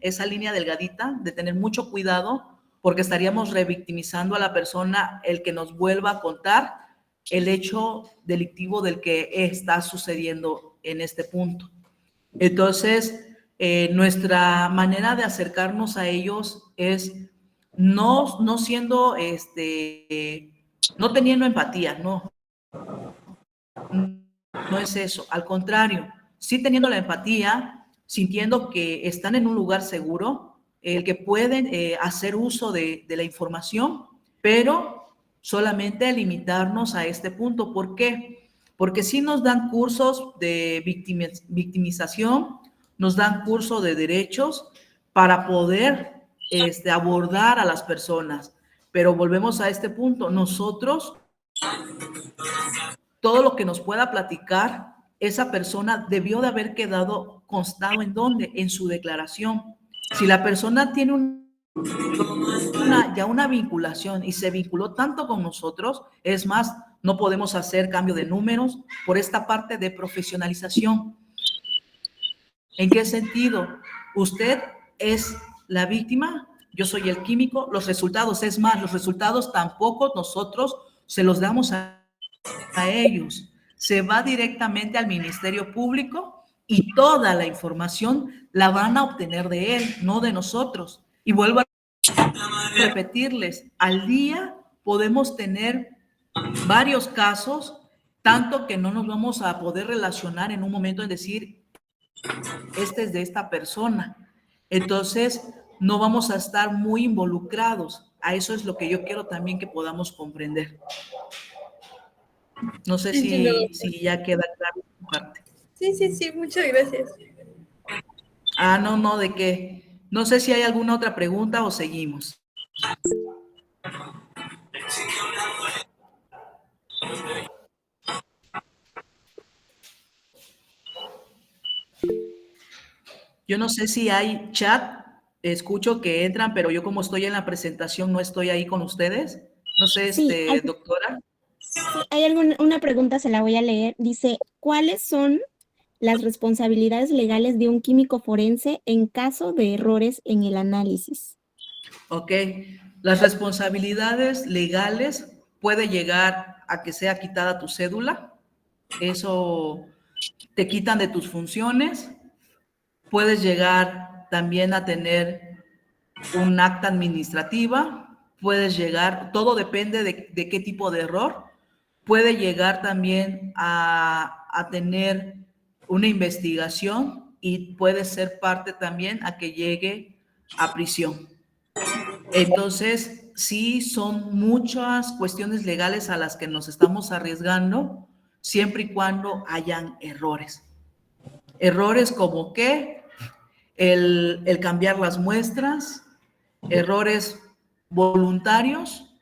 esa línea delgadita, de tener mucho cuidado, porque estaríamos revictimizando a la persona el que nos vuelva a contar el hecho delictivo del que está sucediendo en este punto. Entonces, nuestra manera de acercarnos a ellos es no siendo, no teniendo empatía, no es eso, al contrario, sí teniendo la empatía, sintiendo que están en un lugar seguro, el que pueden hacer uso de la información, pero solamente limitarnos a este punto. ¿Por qué? Porque sí nos dan cursos de victimización, nos dan cursos de derechos para poder abordar a las personas. Pero volvemos a este punto, nosotros todo lo que nos pueda platicar, esa persona debió de haber quedado constado en dónde, en su declaración. Si la persona tiene ya una vinculación y se vinculó tanto con nosotros, es más, no podemos hacer cambio de números por esta parte de profesionalización. ¿En qué sentido? Usted es la víctima, yo soy el químico, los resultados, es más, los resultados tampoco nosotros se los damos a ellos. Se va directamente al Ministerio Público y toda la información la van a obtener de él, no de nosotros. Y vuelvo a repetirles, al día podemos tener varios casos, tanto que no nos vamos a poder relacionar en un momento en decir, este es de esta persona. Entonces, no vamos a estar muy involucrados. A eso es lo que yo quiero también que podamos comprender. No sé entiendo. si ya queda claro tu parte. Sí, muchas gracias. Ah, no, ¿de qué? No sé si hay alguna otra pregunta o seguimos. Yo no sé si hay chat, escucho que entran, pero yo como estoy en la presentación no estoy ahí con ustedes. No sé, Sí, doctora. hay una pregunta, se la voy a leer. Dice, ¿cuáles son las responsabilidades legales de un químico forense en caso de errores en el análisis? Ok, las responsabilidades legales puede llegar a que sea quitada tu cédula, eso te quitan de tus funciones, puedes llegar también a tener un acta administrativa, puedes llegar, todo depende de qué tipo de error, puede llegar también a tener una investigación y puede ser parte también a que llegue a prisión. Entonces, sí son muchas cuestiones legales a las que nos estamos arriesgando, siempre y cuando hayan errores. Errores como que el cambiar las muestras, errores voluntarios,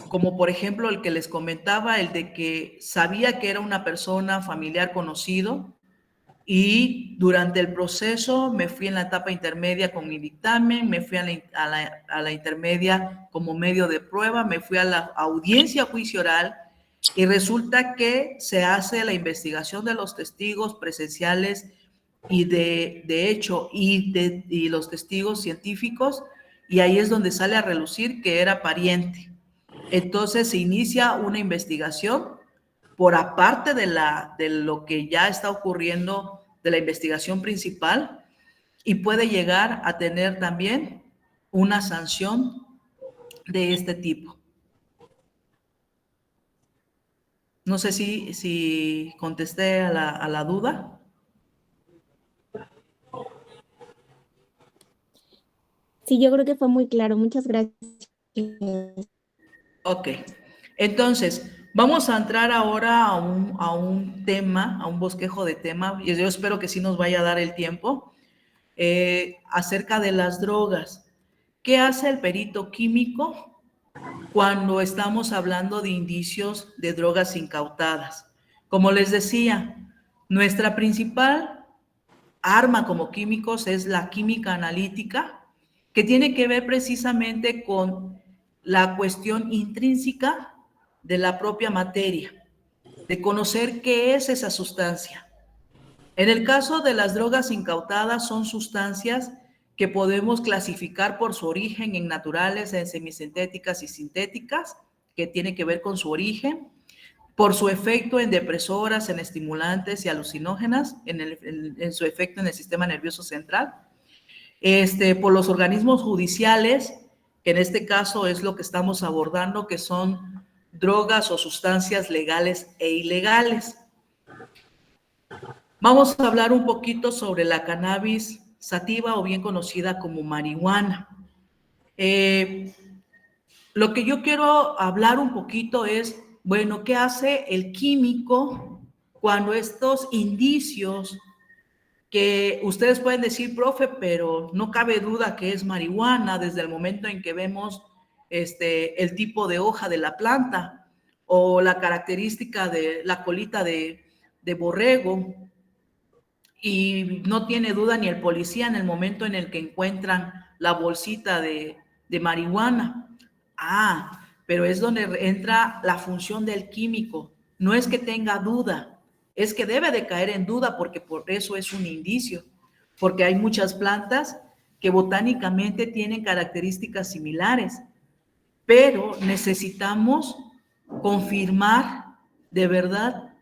como por ejemplo el que les comentaba, el de que sabía que era una persona familiar conocido y durante el proceso me fui en la etapa intermedia con mi dictamen, me fui a la intermedia como medio de prueba, me fui a la audiencia juicio oral y resulta que se hace la investigación de los testigos presenciales y de hecho y los testigos científicos y ahí es donde sale a relucir que era pariente. Entonces se inicia una investigación por aparte de lo que ya está ocurriendo de la investigación principal, y puede llegar a tener también una sanción de este tipo. No sé si contesté a la duda. Sí, yo creo que fue muy claro. Muchas gracias. Ok, entonces vamos a entrar ahora a un tema, a un bosquejo de tema, y yo espero que sí nos vaya a dar el tiempo, acerca de las drogas. ¿Qué hace el perito químico cuando estamos hablando de indicios de drogas incautadas? Como les decía, nuestra principal arma como químicos es la química analítica, que tiene que ver precisamente con la cuestión intrínseca de la propia materia, de conocer qué es esa sustancia. En el caso de las drogas incautadas, son sustancias que podemos clasificar por su origen en naturales, en semisintéticas y sintéticas, que tiene que ver con su origen, por su efecto en depresoras, en estimulantes y alucinógenas, en su efecto en el sistema nervioso central, por los organismos judiciales, que en este caso es lo que estamos abordando, que son drogas o sustancias legales e ilegales. Vamos a hablar un poquito sobre la cannabis sativa, o bien conocida como marihuana. Lo que yo quiero hablar un poquito es, bueno, ¿qué hace el químico cuando estos indicios que ustedes pueden decir, profe, pero no cabe duda que es marihuana desde el momento en que vemos el tipo de hoja de la planta o la característica de la colita de borrego, y no tiene duda ni el policía en el momento en el que encuentran la bolsita de marihuana? Ah, pero es donde entra la función del químico. No es que tenga duda, es que debe de caer en duda, porque por eso es un indicio, porque hay muchas plantas que botánicamente tienen características similares, pero necesitamos confirmar de verdad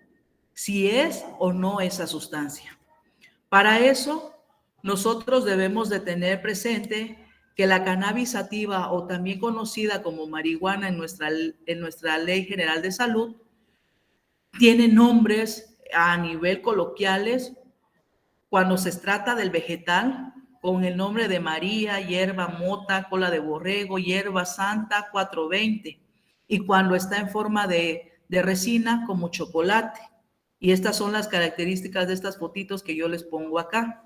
si es o no esa sustancia. Para eso, nosotros debemos de tener presente que la cannabis sativa, o también conocida como marihuana en nuestra Ley General de Salud, tiene nombres a nivel coloquiales cuando se trata del vegetal, con el nombre de María, hierba, mota, cola de borrego, hierba santa, 420, y cuando está en forma de resina, como chocolate. Y estas son las características de estas fotitos que yo les pongo acá.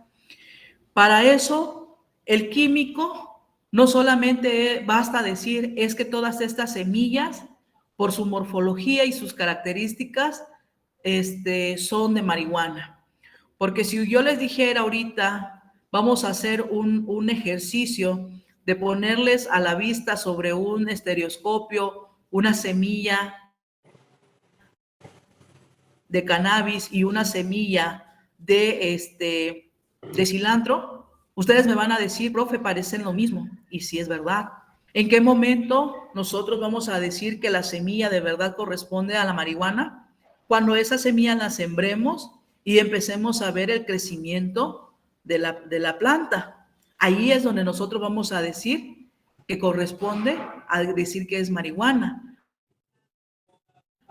Para eso, el químico no solamente basta decir es que todas estas semillas, por su morfología y sus características, son de marihuana. Porque si yo les dijera ahorita, vamos a hacer un ejercicio de ponerles a la vista sobre un estereoscopio una semilla de cannabis y una semilla de cilantro, ustedes me van a decir, profe, parecen lo mismo. Y sí es verdad. ¿En qué momento nosotros vamos a decir que la semilla de verdad corresponde a la marihuana? Cuando esa semilla la sembremos y empecemos a ver el crecimiento de la planta. Ahí es donde nosotros vamos a decir que corresponde a decir que es marihuana,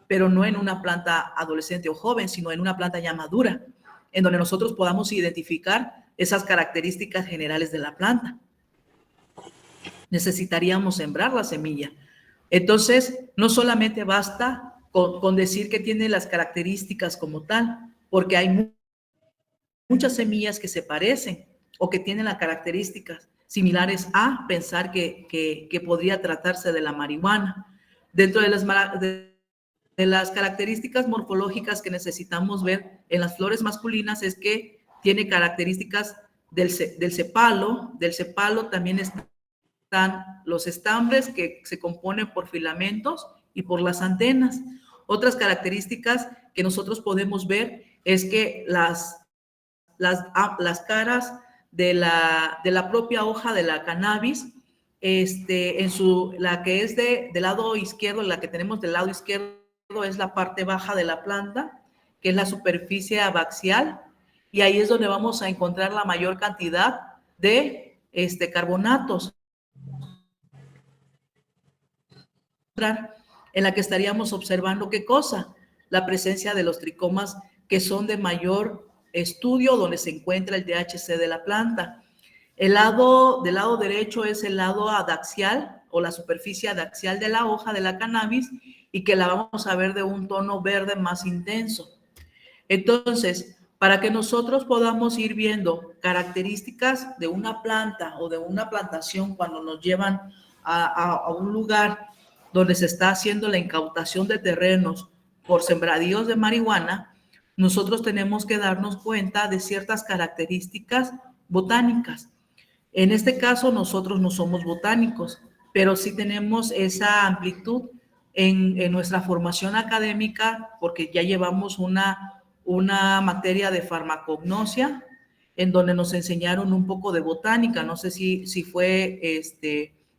pero no en una planta adolescente o joven, sino en una planta ya madura, en donde nosotros podamos identificar esas características generales de la planta. Necesitaríamos sembrar la semilla. Entonces, no solamente basta con decir que tiene las características como tal, porque hay muchas semillas que se parecen o que tienen las características similares a pensar que podría tratarse de la marihuana. Dentro de las características morfológicas que necesitamos ver en las flores masculinas es que tiene características del cepalo. Del cepalo también están los estambres, que se componen por filamentos, y por las antenas. Otras características que nosotros podemos ver es que las caras de la propia hoja de la cannabis, la que es del lado izquierdo, la que tenemos del lado izquierdo es la parte baja de la planta, que es la superficie abaxial, y ahí es donde vamos a encontrar la mayor cantidad de carbonatos, en la que estaríamos observando ¿qué cosa? La presencia de los tricomas que son de mayor estudio, donde se encuentra el DHC de la planta. El lado del lado derecho es el lado adaxial o la superficie adaxial de la hoja de la cannabis, y que la vamos a ver de un tono verde más intenso. Entonces, para que nosotros podamos ir viendo características de una planta o de una plantación cuando nos llevan a un lugar donde se está haciendo la incautación de terrenos por sembradíos de marihuana, nosotros tenemos que darnos cuenta de ciertas características botánicas. En este caso, nosotros no somos botánicos, pero sí tenemos esa amplitud en nuestra formación académica, porque ya llevamos una materia de farmacognosia, en donde nos enseñaron un poco de botánica. No sé si fue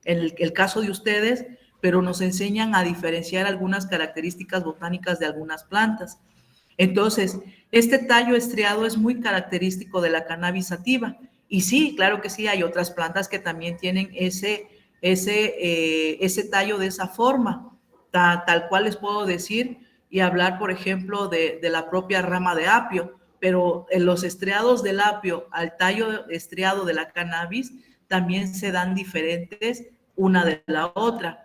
en el caso de ustedes, pero nos enseñan a diferenciar algunas características botánicas de algunas plantas. Entonces, este tallo estriado es muy característico de la cannabis sativa. Y sí, claro que sí, hay otras plantas que también tienen ese tallo de esa forma, tal cual les puedo decir, y hablar, por ejemplo, de la propia rama de apio, pero en los estriados del apio al tallo estriado de la cannabis también se dan diferentes una de la otra.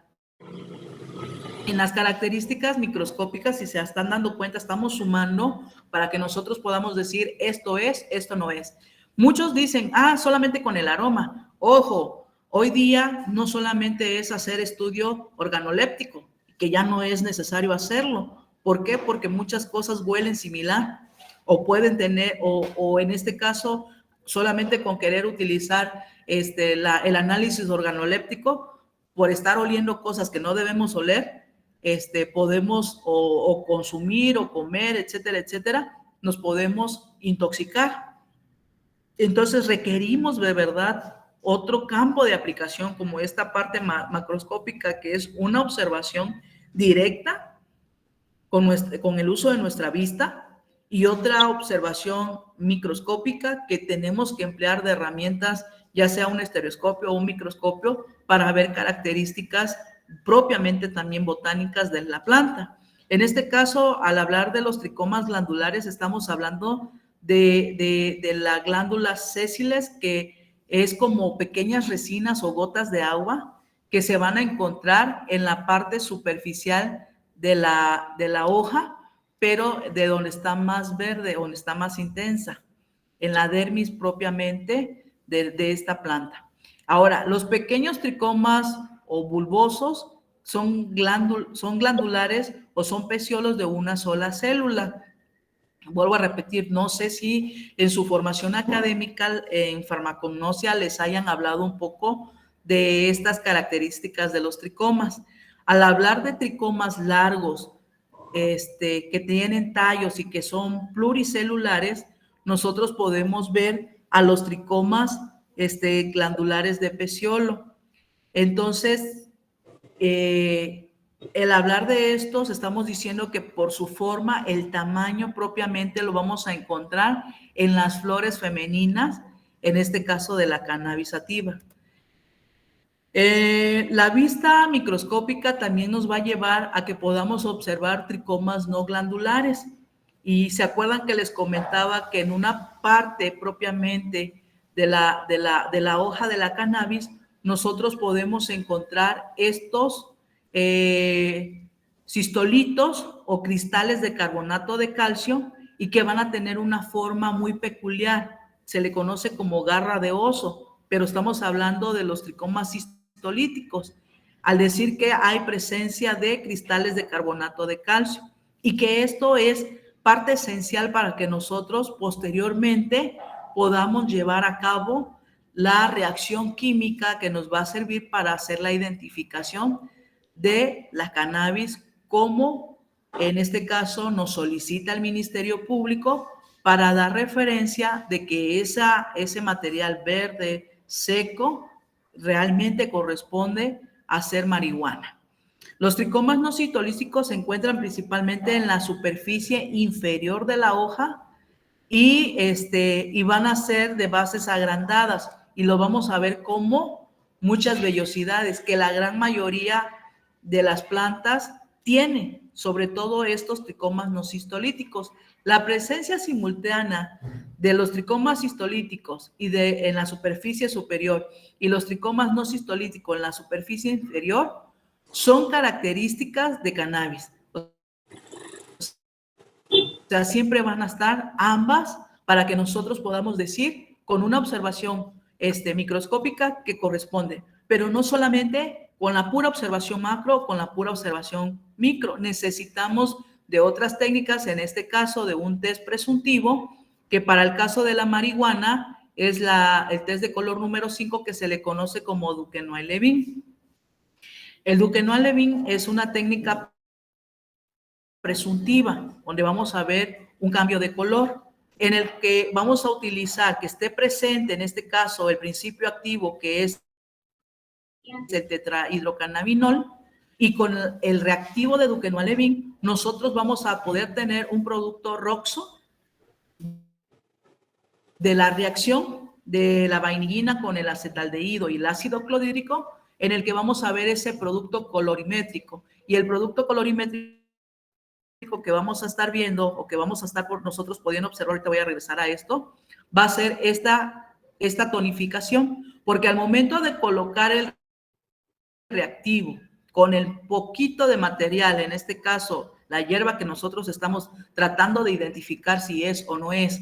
En las características microscópicas, si se están dando cuenta, estamos sumando para que nosotros podamos decir esto es, esto no es. Muchos dicen, solamente con el aroma. Ojo, hoy día no solamente es hacer estudio organoléptico, que ya no es necesario hacerlo. ¿Por qué? Porque muchas cosas huelen similar o pueden tener, o en este caso, solamente con querer utilizar el análisis organoléptico, por estar oliendo cosas que no debemos oler, podemos o consumir o comer, etcétera, etcétera, nos podemos intoxicar. Entonces requerimos de verdad otro campo de aplicación como esta parte macroscópica, que es una observación directa con el uso de nuestra vista, y otra observación microscópica que tenemos que emplear de herramientas, ya sea un estereoscopio o un microscopio, para ver características propiamente también botánicas de la planta. En este caso, al hablar de los tricomas glandulares, estamos hablando de la glándula sésiles, que es como pequeñas resinas o gotas de agua que se van a encontrar en la parte superficial de la hoja, pero de donde está más verde, donde está más intensa, en la dermis propiamente de esta planta. Ahora, los pequeños tricomas o bulbosos son glandulares o son peciolos de una sola célula. Vuelvo a repetir, no sé si en su formación académica en farmacognosia les hayan hablado un poco de estas características de los tricomas. Al hablar de tricomas largos, que tienen tallos y que son pluricelulares, nosotros podemos ver a los tricomas glandulares de peciolo. Entonces, el hablar de estos, estamos diciendo que por su forma, el tamaño propiamente lo vamos a encontrar en las flores femeninas, en este caso de la cannabis sativa. La vista microscópica también nos va a llevar a que podamos observar tricomas no glandulares. Y se acuerdan que les comentaba que en una parte propiamente de la hoja de la cannabis, nosotros podemos encontrar estos cistolitos o cristales de carbonato de calcio, y que van a tener una forma muy peculiar. Se le conoce como garra de oso, pero estamos hablando de los tricomas cistolíticos, al decir que hay presencia de cristales de carbonato de calcio, y que esto es parte esencial para que nosotros posteriormente podamos llevar a cabo la reacción química que nos va a servir para hacer la identificación de la cannabis, como en este caso nos solicita el Ministerio Público, para dar referencia de que ese material verde seco realmente corresponde a ser marihuana. Los tricomas no citolísticos se encuentran principalmente en la superficie inferior de la hoja y van a ser de bases agrandadas, y lo vamos a ver como muchas vellosidades que la gran mayoría de las plantas tiene, sobre todo estos tricomas no cistolíticos. La presencia simultánea de los tricomas cistolíticos en la superficie superior y los tricomas no cistolíticos en la superficie inferior son características de cannabis. O sea, siempre van a estar ambas para que nosotros podamos decir con una observación microscópica que corresponde, pero no solamente con la pura observación macro o con la pura observación micro. Necesitamos de otras técnicas, en este caso de un test presuntivo, que para el caso de la marihuana es el test de color número 5, que se le conoce como Duquesnoy-Levin. El Duquesnoy-Levin es una técnica presuntiva, donde vamos a ver un cambio de color, en el que vamos a utilizar que esté presente, en este caso, el principio activo, que es el tetrahidrocannabinol, y con el reactivo de Duquesnoy-Levin, nosotros vamos a poder tener un producto roxo de la reacción de la vainillina con el acetaldehído y el ácido clorhídrico, en el que vamos a ver ese producto colorimétrico. Y el producto colorimétrico que vamos a estar viendo, o que vamos a estar nosotros pudiendo observar, ahorita voy a regresar a esto, va a ser esta tonificación, porque al momento de colocar el reactivo con el poquito de material, en este caso la hierba que nosotros estamos tratando de identificar si es o no es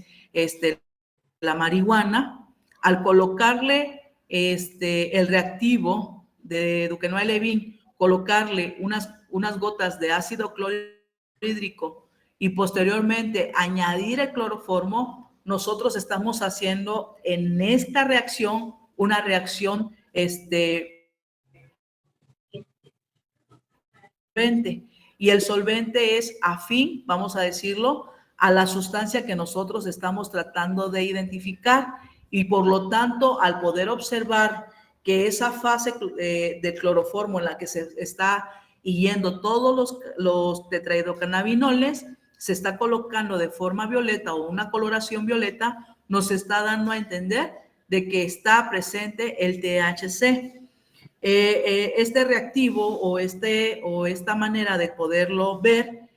la marihuana, al colocarle el reactivo de Duquesnoy-Levin, colocarle unas gotas de ácido clorhídrico y posteriormente añadir el cloroformo, nosotros estamos haciendo en esta reacción una reacción y el solvente es afín, vamos a decirlo, a la sustancia que nosotros estamos tratando de identificar, y por lo tanto, al poder observar que esa fase de cloroformo en la que se está yendo todos los tetrahidrocannabinoles, se está colocando de forma violeta o una coloración violeta, nos está dando a entender de que está presente el THC. Este reactivo o esta manera de poderlo ver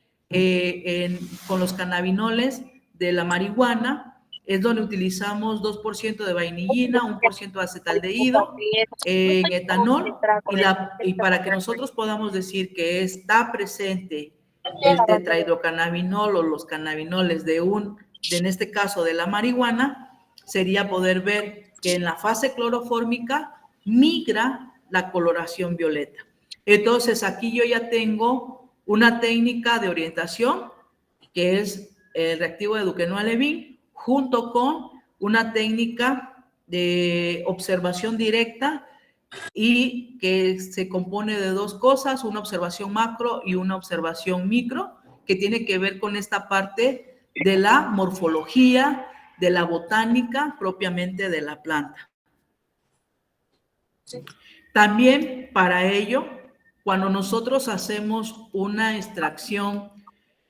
con los cannabinoles de la marihuana es donde utilizamos 2% de vainillina, 1% de acetaldehído, etanol, y para que nosotros podamos decir que está presente el tetrahidrocannabinol o los cannabinoles en este caso de la marihuana, sería poder ver que en la fase clorofórmica migra la coloración violeta. Entonces, aquí yo ya tengo una técnica de orientación, que es el reactivo de Duquesnoy-Levin, junto con una técnica de observación directa, y que se compone de dos cosas, una observación macro y una observación micro, que tiene que ver con esta parte de la morfología, de la botánica propiamente de la planta. También para ello, cuando nosotros hacemos una extracción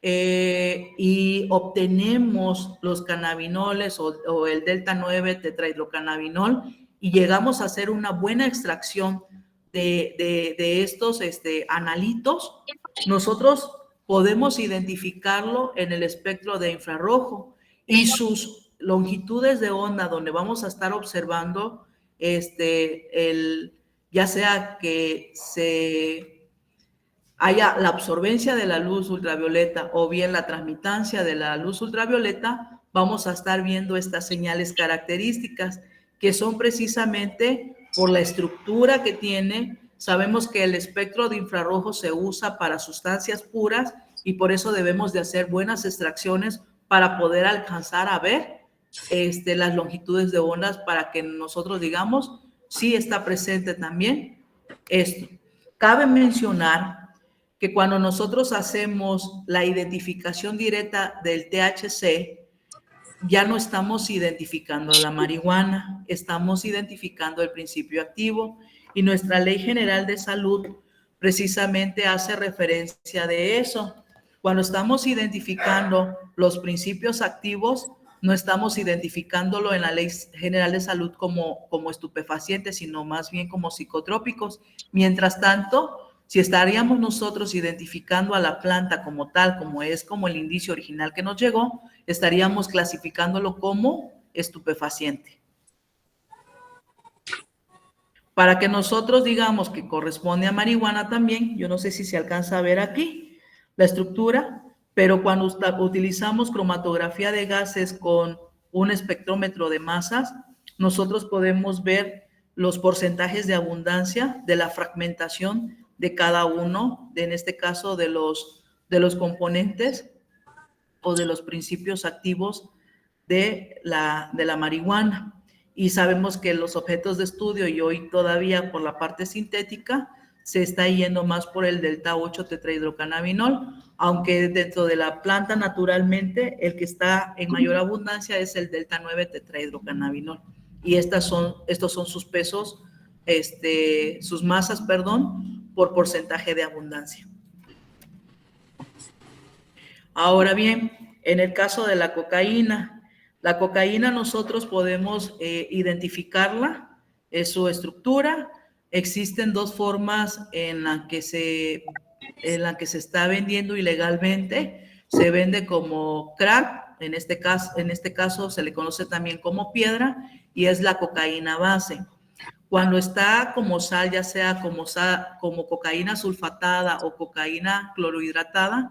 y obtenemos los cannabinoles o el delta 9 tetrahidrocannabinol, y llegamos a hacer una buena extracción de estos analitos, nosotros podemos identificarlo en el espectro de infrarrojo y sus longitudes de onda, donde vamos a estar observando ya sea que haya la absorbencia de la luz ultravioleta o bien la transmitancia de la luz ultravioleta, vamos a estar viendo estas señales características, que son precisamente por la estructura que tiene. Sabemos que el espectro de infrarrojo se usa para sustancias puras, y por eso debemos de hacer buenas extracciones para poder alcanzar a ver las longitudes de ondas, para que nosotros digamos sí está presente también esto. Cabe mencionar que cuando nosotros hacemos la identificación directa del THC, ya no estamos identificando la marihuana, estamos identificando el principio activo, y nuestra Ley General de Salud precisamente hace referencia de eso. Cuando estamos identificando los principios activos, no estamos identificándolo en la Ley General de Salud como estupefacientes, sino más bien como psicotrópicos. Mientras tanto, si estaríamos nosotros identificando a la planta como tal, como es como el indicio original que nos llegó, estaríamos clasificándolo como estupefaciente. Para que nosotros digamos que corresponde a marihuana también, yo no sé si se alcanza a ver aquí la estructura, pero cuando utilizamos cromatografía de gases con un espectrómetro de masas, nosotros podemos ver los porcentajes de abundancia de la fragmentación de cada uno, en este caso de los componentes o de los principios activos de la marihuana. Y sabemos que los objetos de estudio, y hoy todavía por la parte sintética, se está yendo más por el delta 8 tetrahidrocannabinol, aunque dentro de la planta naturalmente el que está en mayor abundancia es el delta 9 tetrahidrocannabinol. Y estos son sus pesos, sus masas, perdón, por porcentaje de abundancia. Ahora bien, en el caso de la cocaína nosotros podemos identificarla, es su estructura. Existen dos formas en la que se está vendiendo ilegalmente. Se vende como crack, en este caso se le conoce también como piedra, y es la cocaína base. Cuando está como sal, ya sea como cocaína sulfatada o cocaína clorhidratada,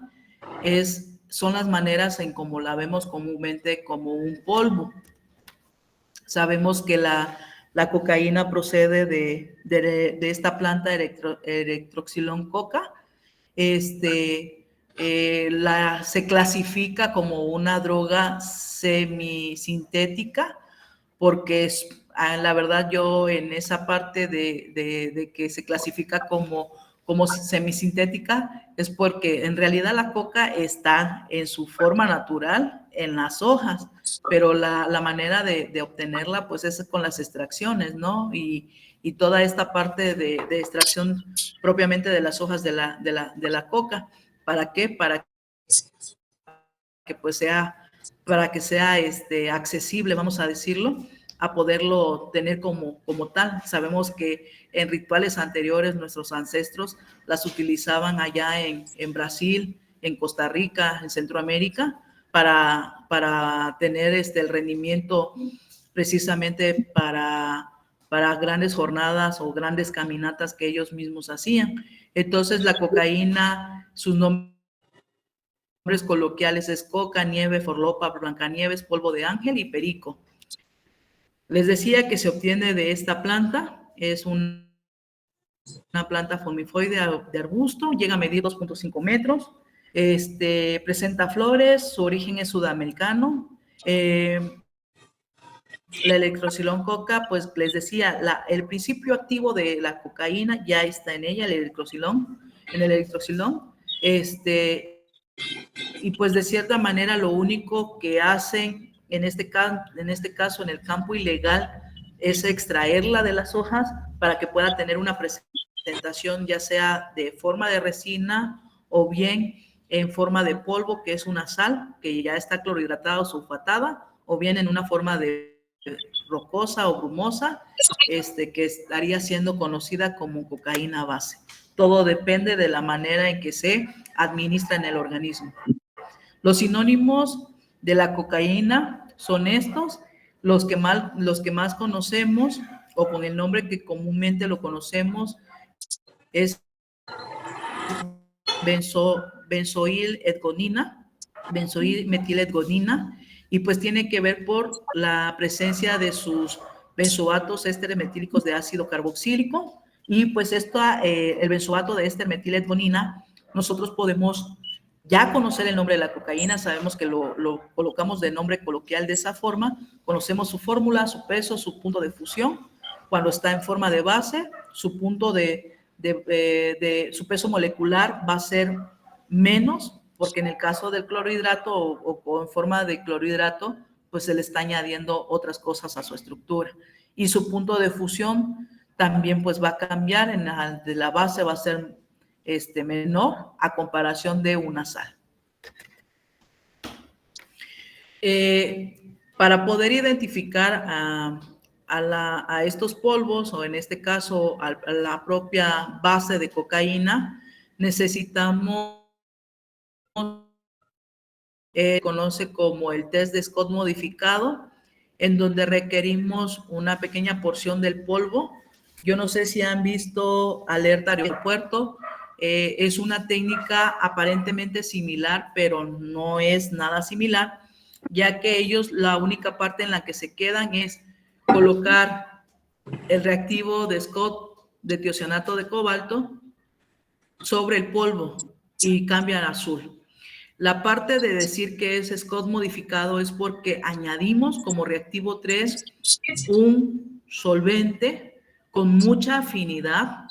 son las maneras en como la vemos comúnmente como un polvo. Sabemos que la cocaína procede de esta planta Erythrocylon coca. Se clasifica como una droga semisintética porque la verdad yo en esa parte de que se clasifica como semisintética es porque en realidad la coca está en su forma natural en las hojas, pero la manera de obtenerla pues es con las extracciones, ¿no? Y toda esta parte de extracción propiamente de las hojas de la coca. ¿Para qué? Para que pues sea accesible, vamos a decirlo, a poderlo tener como tal. Sabemos que en rituales anteriores nuestros ancestros las utilizaban allá en Brasil, en Costa Rica, en Centroamérica, para tener el rendimiento precisamente para grandes jornadas o grandes caminatas que ellos mismos hacían. Entonces la cocaína, sus nombres coloquiales es coca, nieve, forlopa, blancanieves, polvo de ángel y perico. Les decía que se obtiene de esta planta, es una planta fomifoide de arbusto, llega a medir 2.5 metros, presenta flores, su origen es sudamericano. La Erythrocylon coca, pues les decía, el principio activo de la cocaína ya está en ella, en el erythrocylon, y pues de cierta manera lo único que hacen en este caso en el campo ilegal es extraerla de las hojas para que pueda tener una presentación ya sea de forma de resina o bien en forma de polvo, que es una sal que ya está clorhidratada o sulfatada, o bien en una forma de rocosa o brumosa, que estaría siendo conocida como cocaína base. Todo depende de la manera en que se administra en el organismo. Los sinónimos de la cocaína son estos, los que más conocemos, o con el nombre que comúnmente lo conocemos, es benzoilmetiledgonina, y pues tiene que ver por la presencia de sus benzoatos ésteres metílicos de ácido carboxílico, y pues el benzoato de éster metiledgonina, nosotros podemos ya conocer el nombre de la cocaína, sabemos que lo colocamos de nombre coloquial de esa forma, conocemos su fórmula, su peso, su punto de fusión, cuando está en forma de base, su punto su peso molecular va a ser menos, porque en el caso del clorhidrato o en forma de clorhidrato, pues se le está añadiendo otras cosas a su estructura. Y su punto de fusión también pues va a cambiar, de la base va a ser menor a comparación de una sal. Para poder identificar a estos polvos, o en este caso a la propia base de cocaína, necesitamos conoce como el test de Scott modificado, en donde requerimos una pequeña porción del polvo. Yo no sé si han visto Alerta Aeropuerto, es una técnica aparentemente similar, pero no es nada similar, ya que ellos la única parte en la que se quedan es colocar el reactivo de Scott de tiocianato de cobalto sobre el polvo y cambian a azul. La parte de decir que es Scott modificado es porque añadimos como reactivo 3 un solvente con mucha afinidad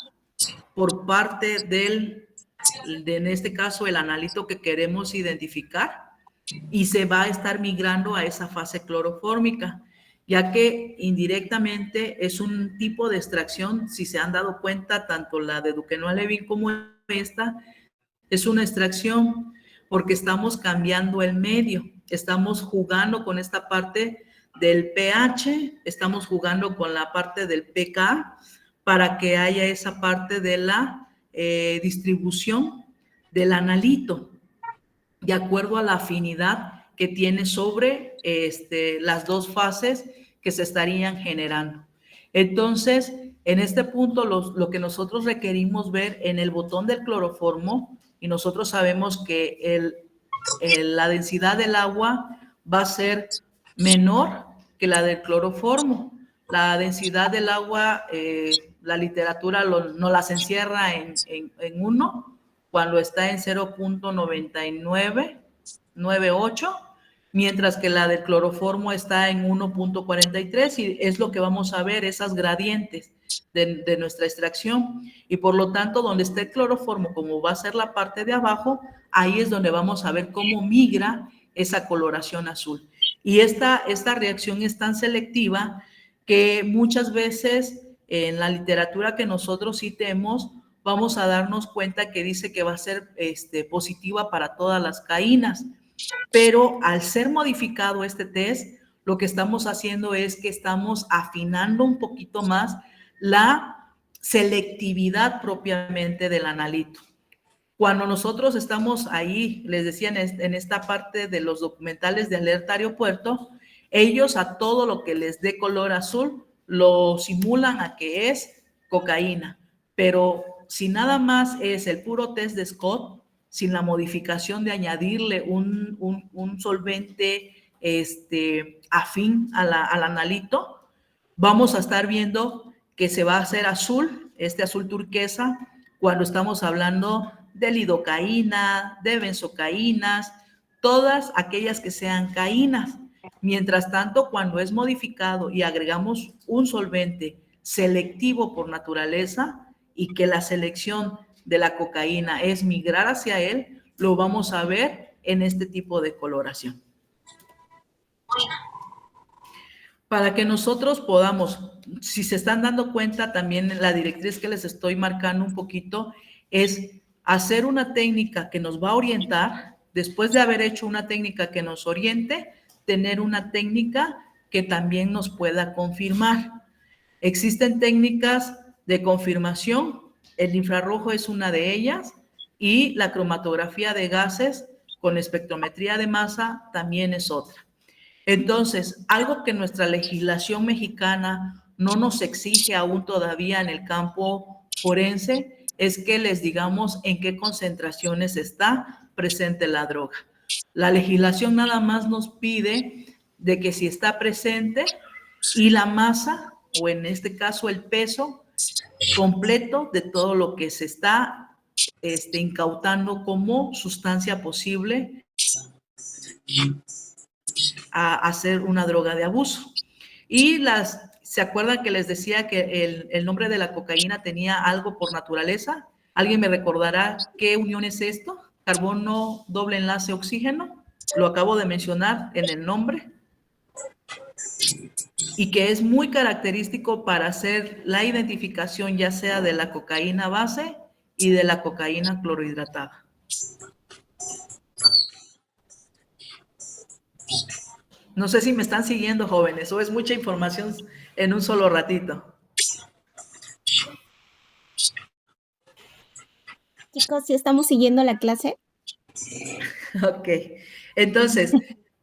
por parte en este caso, el analito que queremos identificar, y se va a estar migrando a esa fase clorofórmica, ya que indirectamente es un tipo de extracción, si se han dado cuenta, tanto la de Duquesnoy-Levin como esta, es una extracción porque estamos cambiando el medio, estamos jugando con esta parte del pH, estamos jugando con la parte del pK para que haya esa parte de la distribución del analito, de acuerdo a la afinidad que tiene sobre las dos fases que se estarían generando. Entonces, en este punto, lo que nosotros requerimos ver en el botón del cloroformo, y nosotros sabemos que la densidad del agua va a ser menor que la del cloroformo. La densidad del agua, la literatura nos las encierra en 1, cuando está en 0.9998, mientras que la del cloroformo está en 1.43, y es lo que vamos a ver, esas gradientes de nuestra extracción. Y por lo tanto, donde esté el cloroformo, como va a ser la parte de abajo, ahí es donde vamos a ver cómo migra esa coloración azul. Y esta reacción es tan selectiva que muchas veces en la literatura que nosotros citemos, vamos a darnos cuenta que dice que va a ser positiva para todas las caínas. Pero al ser modificado este test, lo que estamos haciendo es que estamos afinando un poquito más la selectividad propiamente del analito. Cuando nosotros estamos ahí, les decía en esta parte de los documentales de Alerta Aeropuerto, ellos a todo lo que les dé color azul lo simulan a que es cocaína, pero si nada más es el puro test de Scott, sin la modificación de añadirle un solvente afín al analito, vamos a estar viendo que se va a hacer azul, azul turquesa, cuando estamos hablando de lidocaína, de benzocaínas, todas aquellas que sean caínas. Mientras tanto, cuando es modificado y agregamos un solvente selectivo por naturaleza y que la selección de la cocaína es migrar hacia él, lo vamos a ver en este tipo de coloración. Para que nosotros podamos, si se están dando cuenta, también la directriz que les estoy marcando un poquito es hacer una técnica que nos va a orientar, después de haber hecho una técnica que nos oriente, tener una técnica que también nos pueda confirmar. Existen técnicas de confirmación, el infrarrojo es una de ellas, y la cromatografía de gases con espectrometría de masa también es otra. Entonces, algo que nuestra legislación mexicana no nos exige aún todavía en el campo forense es que les digamos en qué concentraciones está presente la droga. La legislación nada más nos pide de que si está presente y la masa, o en este caso el peso completo de todo lo que se está incautando como sustancia posible a hacer una droga de abuso. Y ¿se acuerdan que les decía que el nombre de la cocaína tenía algo por naturaleza? ¿Alguien me recordará qué unión es esto? Carbono doble enlace oxígeno. Lo acabo de mencionar en el nombre. Y que es muy característico para hacer la identificación ya sea de la cocaína base y de la cocaína clorhidratada. No sé si me están siguiendo, jóvenes, o es mucha información en un solo ratito. Chicos, ¿sí estamos siguiendo la clase? Ok, entonces,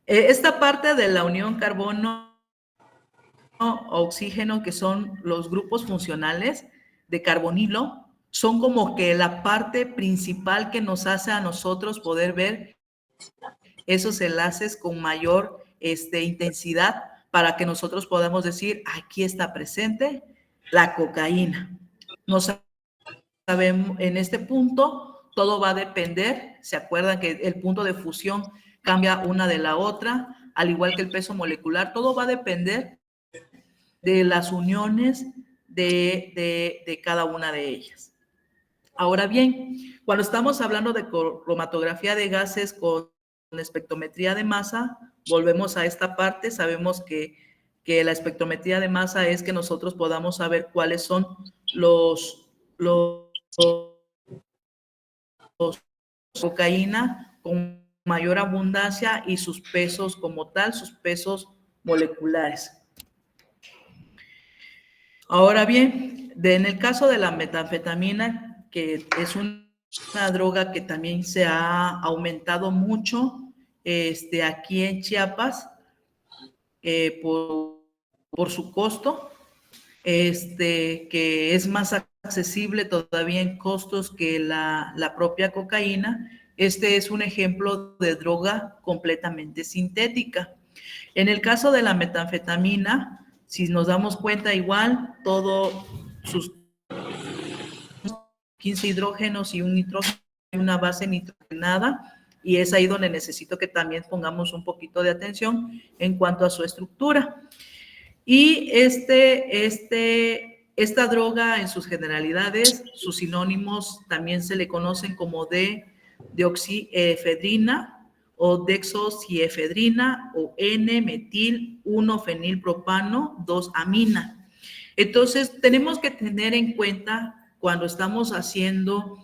esta parte de la unión carbono-oxígeno, que son los grupos funcionales de carbonilo, son como que la parte principal que nos hace a nosotros poder ver esos enlaces con mayor intensidad para que nosotros podamos decir, aquí está presente la cocaína. No sabemos, en este punto, todo va a depender, ¿se acuerdan que el punto de fusión cambia una de la otra? Al igual que el peso molecular, todo va a depender de las uniones de cada una de ellas. Ahora bien, cuando estamos hablando de cromatografía de gases con espectrometría de masa, volvemos a esta parte, sabemos que la espectrometría de masa es que nosotros podamos saber cuáles son los cocaína con mayor abundancia y sus pesos como tal, sus pesos moleculares. Ahora bien, en el caso de la metanfetamina, que es una droga que también se ha aumentado mucho aquí en Chiapas por su costo, que es más accesible todavía en costos que la propia cocaína. Este es un ejemplo de droga completamente sintética. En el caso de la metanfetamina, si nos damos cuenta, igual, todos sus 15 hidrógenos y un nitrógeno y una base nitrogenada, y es ahí donde necesito que también pongamos un poquito de atención en cuanto a su estructura. Y esta droga en sus generalidades, sus sinónimos también se le conocen como deoxiefedrina o dexociefedrina o N-metil 1-fenilpropano 2-amina. Entonces, tenemos que tener en cuenta cuando estamos haciendo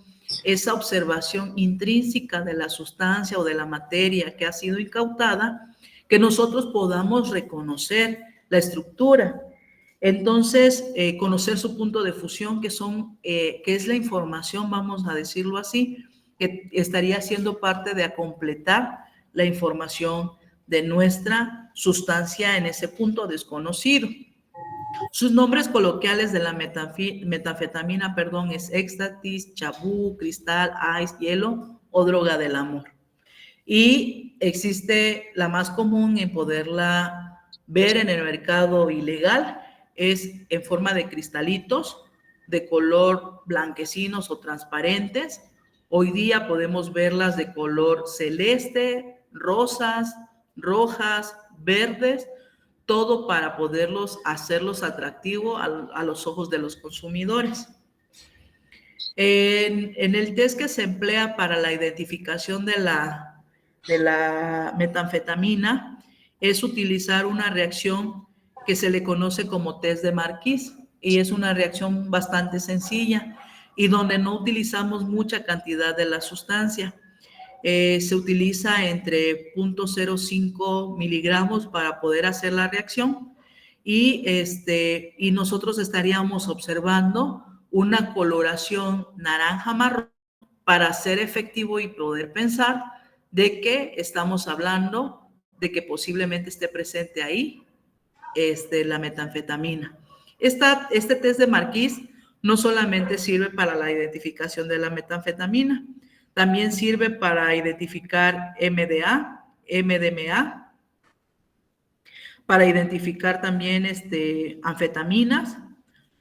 esa observación intrínseca de la sustancia o de la materia que ha sido incautada, que nosotros podamos reconocer la estructura. Entonces, conocer su punto de fusión, que es la información, vamos a decirlo así, que estaría siendo parte de completar la información de nuestra sustancia en ese punto desconocido. Sus nombres coloquiales de la metanfetamina, es éxtasis, chabú, cristal, ice, hielo o droga del amor. Y existe la más común en poderla ver en el mercado ilegal, es en forma de cristalitos de color blanquecinos o transparentes. Hoy día podemos verlas de color celeste, rosas, rojas, verdes, todo para poderlos hacerlos atractivos a los ojos de los consumidores. En el test que se emplea para la identificación de la metanfetamina es utilizar una reacción que se le conoce como test de Marquis, y es una reacción bastante sencilla y donde no utilizamos mucha cantidad de la sustancia. Se utiliza entre 0.05 miligramos para poder hacer la reacción y nosotros estaríamos observando una coloración naranja-marrón para ser efectivo y poder pensar de que estamos hablando de que posiblemente esté presente ahí la metanfetamina. Este test de Marquis no solamente sirve para la identificación de la metanfetamina, también sirve para identificar MDA, MDMA, para identificar también anfetaminas,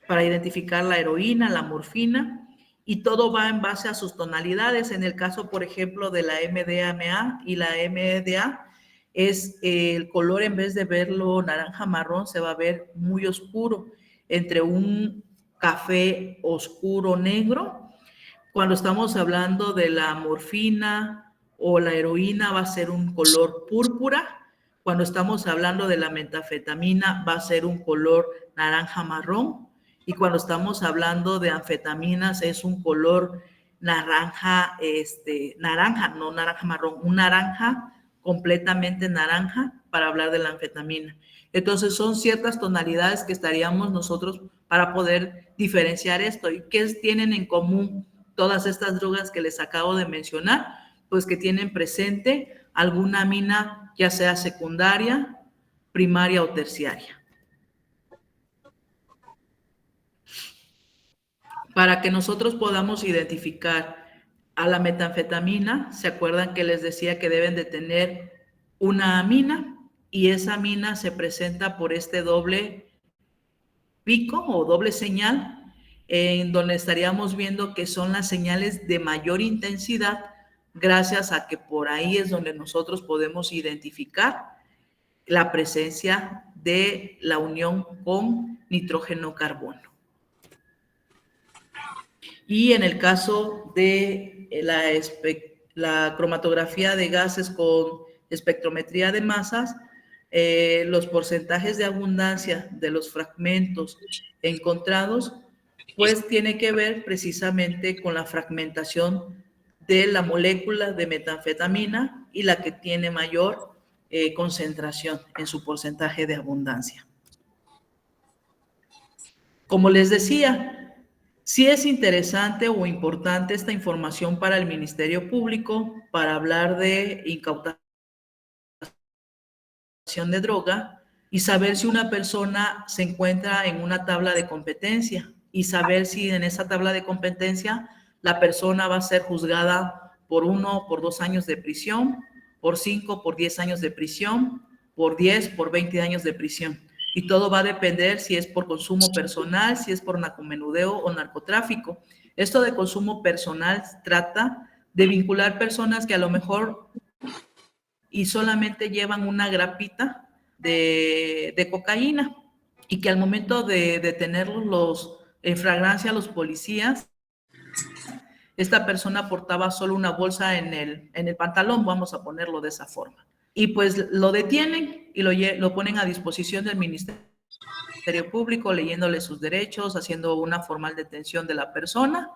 para identificar la heroína, la morfina, y todo va en base a sus tonalidades. En el caso, por ejemplo, de la MDMA y la MDA, es el color, en vez de verlo naranja marrón, se va a ver muy oscuro, entre un café oscuro negro. Cuando estamos hablando de la morfina o la heroína, va a ser un color púrpura. Cuando estamos hablando de la metanfetamina, va a ser un color naranja marrón. Y cuando estamos hablando de anfetaminas, es un color naranja, no naranja marrón, un naranja completamente naranja para hablar de la anfetamina. Entonces son ciertas tonalidades que estaríamos nosotros para poder diferenciar esto. ¿Y qué tienen en común todas estas drogas que les acabo de mencionar? Pues que tienen presente alguna amina, ya sea secundaria, primaria o terciaria. Para que nosotros podamos identificar a la metanfetamina, ¿se acuerdan que les decía que deben de tener una amina? Y esa amina se presenta por este doble pico o doble señal, en donde estaríamos viendo que son las señales de mayor intensidad, gracias a que por ahí es donde nosotros podemos identificar la presencia de la unión con nitrógeno-carbono. Y en el caso de la cromatografía de gases con espectrometría de masas, los porcentajes de abundancia de los fragmentos encontrados, pues tiene que ver precisamente con la fragmentación de la molécula de metanfetamina y la que tiene mayor concentración en su porcentaje de abundancia. Como les decía, sí es interesante o importante esta información para el Ministerio Público para hablar de incautación de droga y saber si una persona se encuentra en una tabla de competencia y saber si en esa tabla de competencia la persona va a ser juzgada por 1, por 2 años de prisión, por 5, por 10 años de prisión, por 10, por 20 años de prisión. Y todo va a depender si es por consumo personal, si es por narcomenudeo o narcotráfico. Esto de consumo personal trata de vincular personas que a lo mejor y solamente llevan una grapita de cocaína y que al momento de detenerlos en flagrancia los policías, esta persona portaba solo una bolsa en el pantalón, vamos a ponerlo de esa forma. Y pues lo detienen y lo ponen a disposición del Ministerio Público, leyéndole sus derechos, haciendo una formal detención de la persona.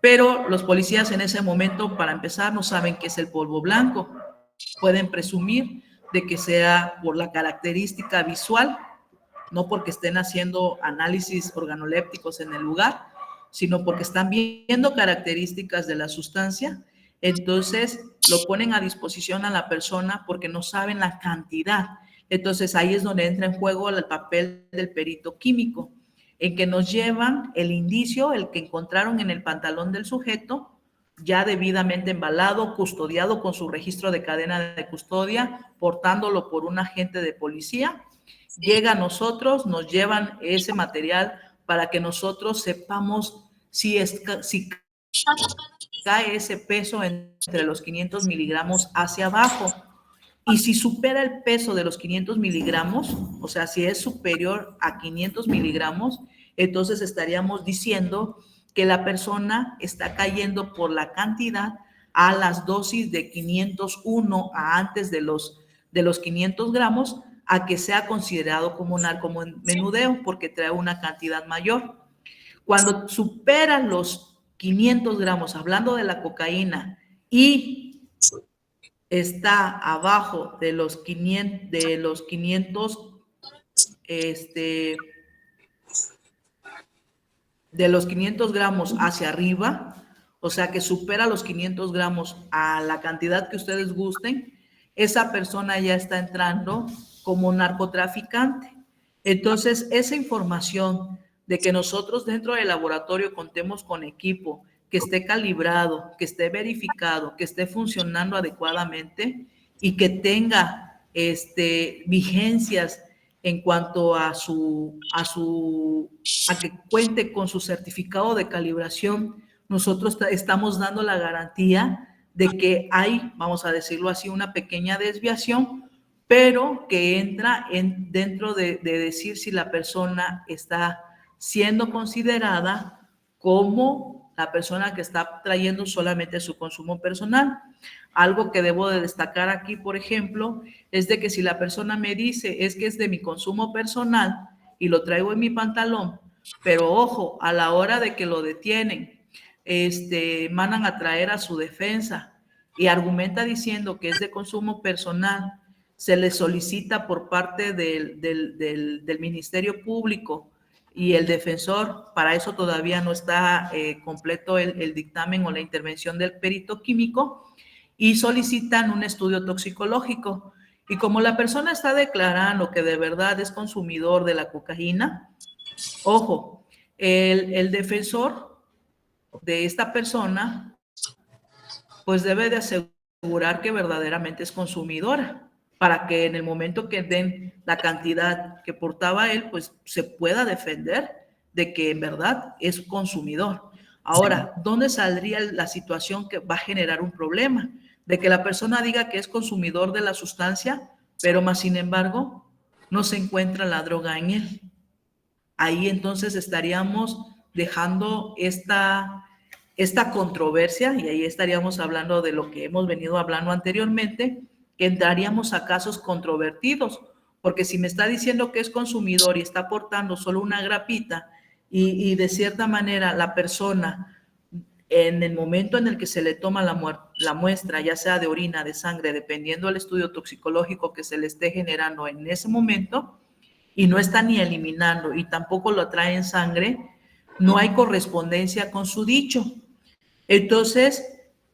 Pero los policías en ese momento, para empezar, no saben qué es el polvo blanco. Pueden presumir de que sea por la característica visual, no porque estén haciendo análisis organolépticos en el lugar, sino porque están viendo características de la sustancia. Entonces lo ponen a disposición a la persona porque no saben la cantidad. Entonces ahí es donde entra en juego el papel del perito químico, en que nos llevan el indicio, el que encontraron en el pantalón del sujeto, ya debidamente embalado, custodiado con su registro de cadena de custodia, portándolo por un agente de policía. Llega a nosotros, nos llevan ese material para que nosotros sepamos si cae ese peso entre los 500 miligramos hacia abajo. Y si supera el peso de los 500 miligramos, o sea, si es superior a 500 miligramos, entonces estaríamos diciendo que la persona está cayendo por la cantidad a las dosis de 501 a antes de los 500 gramos, a que sea considerado como narcomenudeo porque trae una cantidad mayor. Cuando supera los 500 gramos, hablando de la cocaína, y está abajo de los 500 de los 500 gramos hacia arriba, o sea que supera los 500 gramos a la cantidad que ustedes gusten, esa persona ya está entrando como narcotraficante. Entonces, esa información de que nosotros dentro del laboratorio contemos con equipo que esté calibrado, que esté verificado, que esté funcionando adecuadamente y que tenga vigencias en cuanto a que cuente con su certificado de calibración, nosotros estamos dando la garantía de que hay, vamos a decirlo así, una pequeña desviación, pero que entra dentro de decir si la persona está siendo considerada como la persona que está trayendo solamente su consumo personal. Algo que debo de destacar aquí, por ejemplo, es de que si la persona me dice es que es de mi consumo personal y lo traigo en mi pantalón, pero ojo, a la hora de que lo detienen, mandan a traer a su defensa y argumenta diciendo que es de consumo personal, se le solicita por parte del Ministerio Público y el defensor, para eso todavía no está completo el dictamen o la intervención del perito químico, y solicitan un estudio toxicológico. Y como la persona está declarando que de verdad es consumidor de la cocaína, ojo, el defensor de esta persona pues debe de asegurar que verdaderamente es consumidora, para que en el momento que den la cantidad que portaba él, pues se pueda defender de que en verdad es consumidor. Ahora, ¿dónde saldría la situación que va a generar un problema? De que la persona diga que es consumidor de la sustancia, pero más sin embargo no se encuentra la droga en él. Ahí entonces estaríamos dejando esta controversia, y ahí estaríamos hablando de lo que hemos venido hablando anteriormente, que entraríamos a casos controvertidos, porque si me está diciendo que es consumidor y está aportando solo una grapita y de cierta manera la persona en el momento en el que se le toma la muestra, ya sea de orina, de sangre, dependiendo del estudio toxicológico que se le esté generando en ese momento, y no está ni eliminando y tampoco lo trae en sangre, no hay correspondencia con su dicho. Entonces,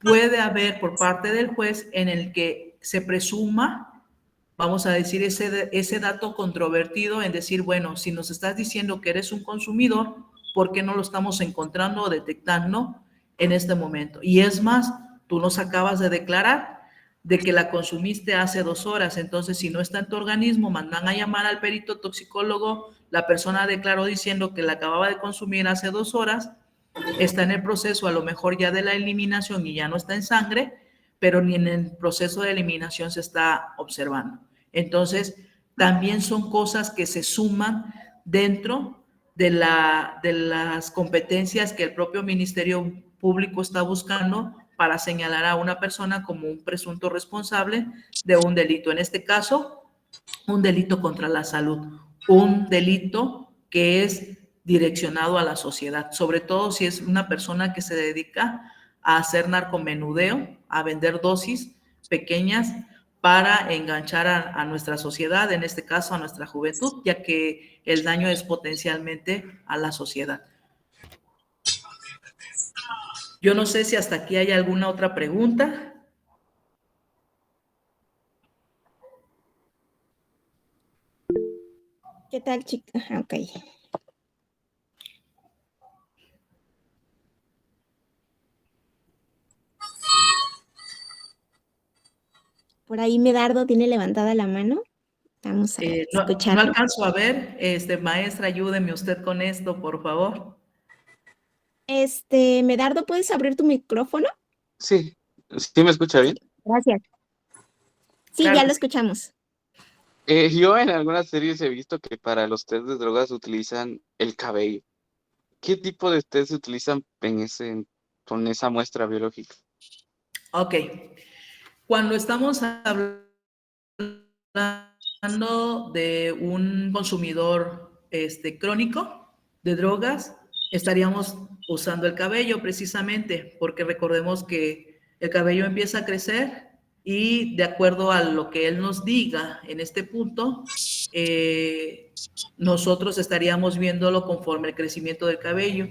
puede haber por parte del juez en el que se presuma, vamos a decir, ese dato controvertido en decir, bueno, si nos estás diciendo que eres un consumidor, ¿por qué no lo estamos encontrando o detectando en este momento? Y es más, tú nos acabas de declarar de que la consumiste hace 2 horas, entonces si no está en tu organismo, mandan a llamar al perito toxicólogo, la persona declaró diciendo que la acababa de consumir hace 2 horas, está en el proceso a lo mejor ya de la eliminación y ya no está en sangre, pero ni en el proceso de eliminación se está observando. Entonces, también son cosas que se suman dentro de las competencias que el propio Ministerio Público está buscando para señalar a una persona como un presunto responsable de un delito. En este caso, un delito contra la salud, un delito que es direccionado a la sociedad, sobre todo si es una persona que se dedica a hacer narcomenudeo, a vender dosis pequeñas para enganchar a nuestra sociedad, en este caso a nuestra juventud, ya que el daño es potencialmente a la sociedad. Yo no sé si hasta aquí hay alguna otra pregunta. ¿Qué tal, chicos? Ok. Por ahí Medardo tiene levantada la mano. Vamos a No escucharlo. alcanzo a ver, maestra, ayúdeme usted con esto, por favor. Medardo, ¿puedes abrir tu micrófono? Sí, ¿sí me escucha bien? Gracias. Sí, Claro ya que lo sí. escuchamos. Yo en algunas series he visto que para los test de drogas utilizan el cabello. ¿Qué tipo de test se utilizan con esa muestra biológica? Ok. Cuando estamos hablando de un consumidor crónico de drogas, estaríamos usando el cabello precisamente, porque recordemos que el cabello empieza a crecer y de acuerdo a lo que él nos diga en este punto, nosotros estaríamos viéndolo conforme el crecimiento del cabello.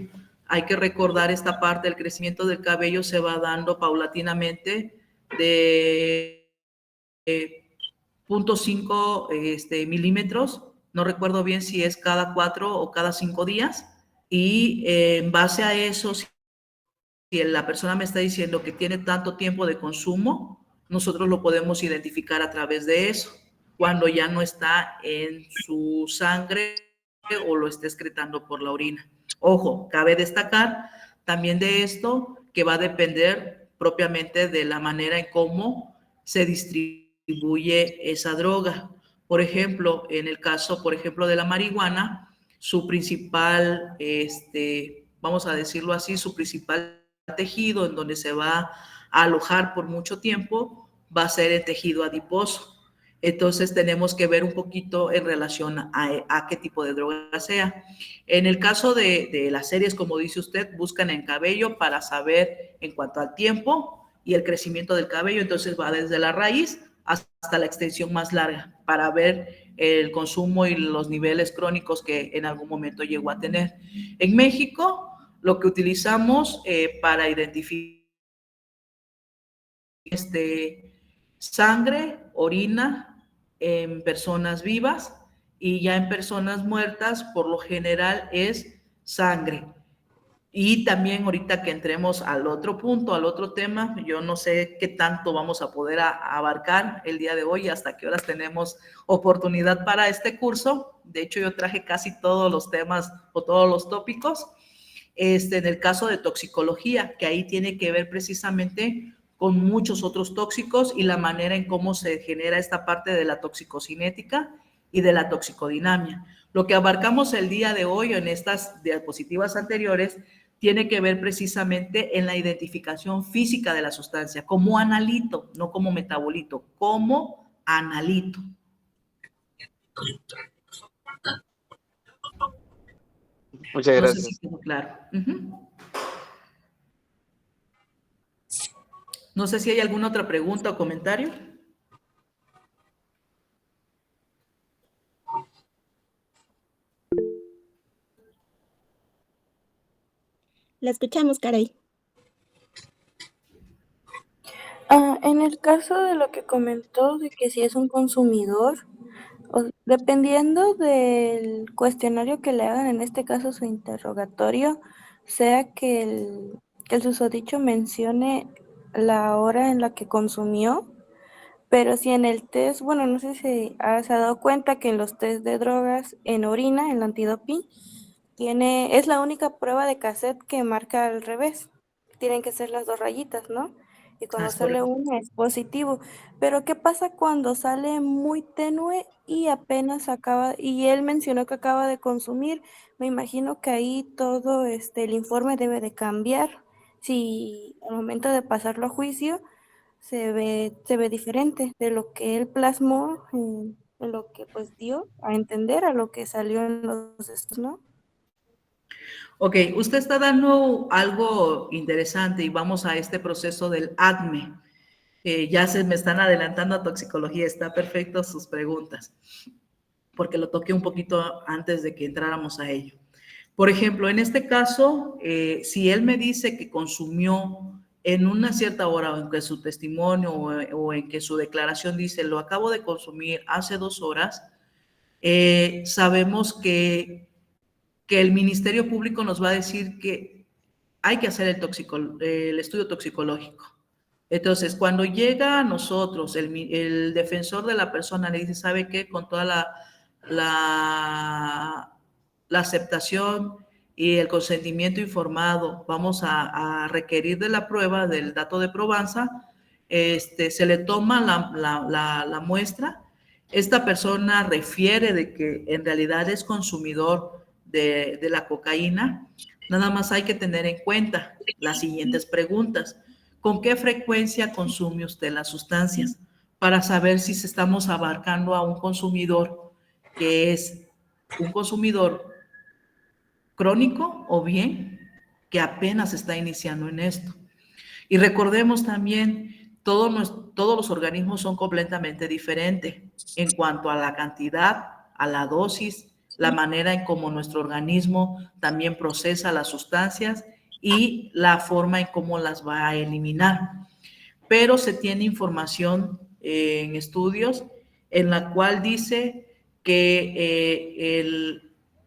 Hay que recordar esta parte, el crecimiento del cabello se va dando paulatinamente de 0.5 milímetros, no recuerdo bien si es cada 4 o cada 5 días, y en base a eso, si la persona me está diciendo que tiene tanto tiempo de consumo, nosotros lo podemos identificar a través de eso, cuando ya no está en su sangre o lo está excretando por la orina. Ojo, cabe destacar también de esto que va a depender propiamente de la manera en cómo se distribuye esa droga. Por ejemplo, en el caso, por ejemplo, de la marihuana, su principal, vamos a decirlo así, su principal tejido en donde se va a alojar por mucho tiempo va a ser el tejido adiposo. Entonces tenemos que ver un poquito en relación a qué tipo de droga sea. En el caso de las series, como dice usted, buscan en cabello para saber en cuanto al tiempo y el crecimiento del cabello. Entonces va desde la raíz hasta la extensión más larga para ver el consumo y los niveles crónicos que en algún momento llegó a tener. En México, lo que utilizamos para identificar sangre, orina en personas vivas, y ya en personas muertas por lo general es sangre. Y también ahorita que entremos al otro punto, al otro tema, yo no sé qué tanto vamos a poder abarcar el día de hoy, hasta qué horas tenemos oportunidad para este curso. De hecho, yo traje casi todos los temas o todos los tópicos. En el caso de toxicología, que ahí tiene que ver precisamente con muchos otros tóxicos y la manera en cómo se genera esta parte de la toxicocinética y de la toxicodinamia. Lo que abarcamos el día de hoy en estas diapositivas anteriores tiene que ver precisamente en la identificación física de la sustancia, como analito, no como metabolito, como analito. Muchas No sé si gracias. quedó claro. No sé si hay alguna otra pregunta o comentario. La escuchamos, Caray. En el caso de lo que comentó, de que si es un consumidor, dependiendo del cuestionario que le hagan, en este caso su interrogatorio, sea que el susodicho mencione la hora en la que consumió, pero si en el test, bueno, no sé si se ha dado cuenta que en los test de drogas, en orina, en la antidoping, es la única prueba de cassette que marca al revés. Tienen que ser las 2 rayitas, ¿no? Y cuando Es sale correcto. una es positivo. Pero ¿qué pasa cuando sale muy tenue y apenas y él mencionó que acaba de consumir? Me imagino que ahí todo el informe debe de cambiar. Si al momento de pasarlo a juicio se ve diferente de lo que él plasmó, en lo que pues dio a entender a lo que salió en los estos, ¿no? Ok, usted está dando algo interesante y vamos a este proceso del ADME. Ya se me están adelantando a toxicología, está perfecto sus preguntas, porque lo toqué un poquito antes de que entráramos a ello. Por ejemplo, en este caso, si él me dice que consumió en una cierta hora, o en que su testimonio o en que su declaración dice, lo acabo de consumir hace 2 horas, sabemos que el Ministerio Público nos va a decir que hay que hacer el estudio toxicológico. Entonces, cuando llega a nosotros, el defensor de la persona le dice, ¿sabe qué? Con toda la aceptación y el consentimiento informado, vamos a requerir de la prueba del dato de probanza, se le toma la muestra. Esta persona refiere de que en realidad es consumidor de la cocaína. Nada más hay que tener en cuenta las siguientes preguntas. ¿Con qué frecuencia consume usted las sustancias? Para saber si estamos abarcando a un consumidor que es un consumidor crónico o bien que apenas está iniciando en esto. Y recordemos también, todos los organismos son completamente diferentes en cuanto a la cantidad, a la dosis, la manera en cómo nuestro organismo también procesa las sustancias y la forma en cómo las va a eliminar. Pero se tiene información en estudios en la cual dice que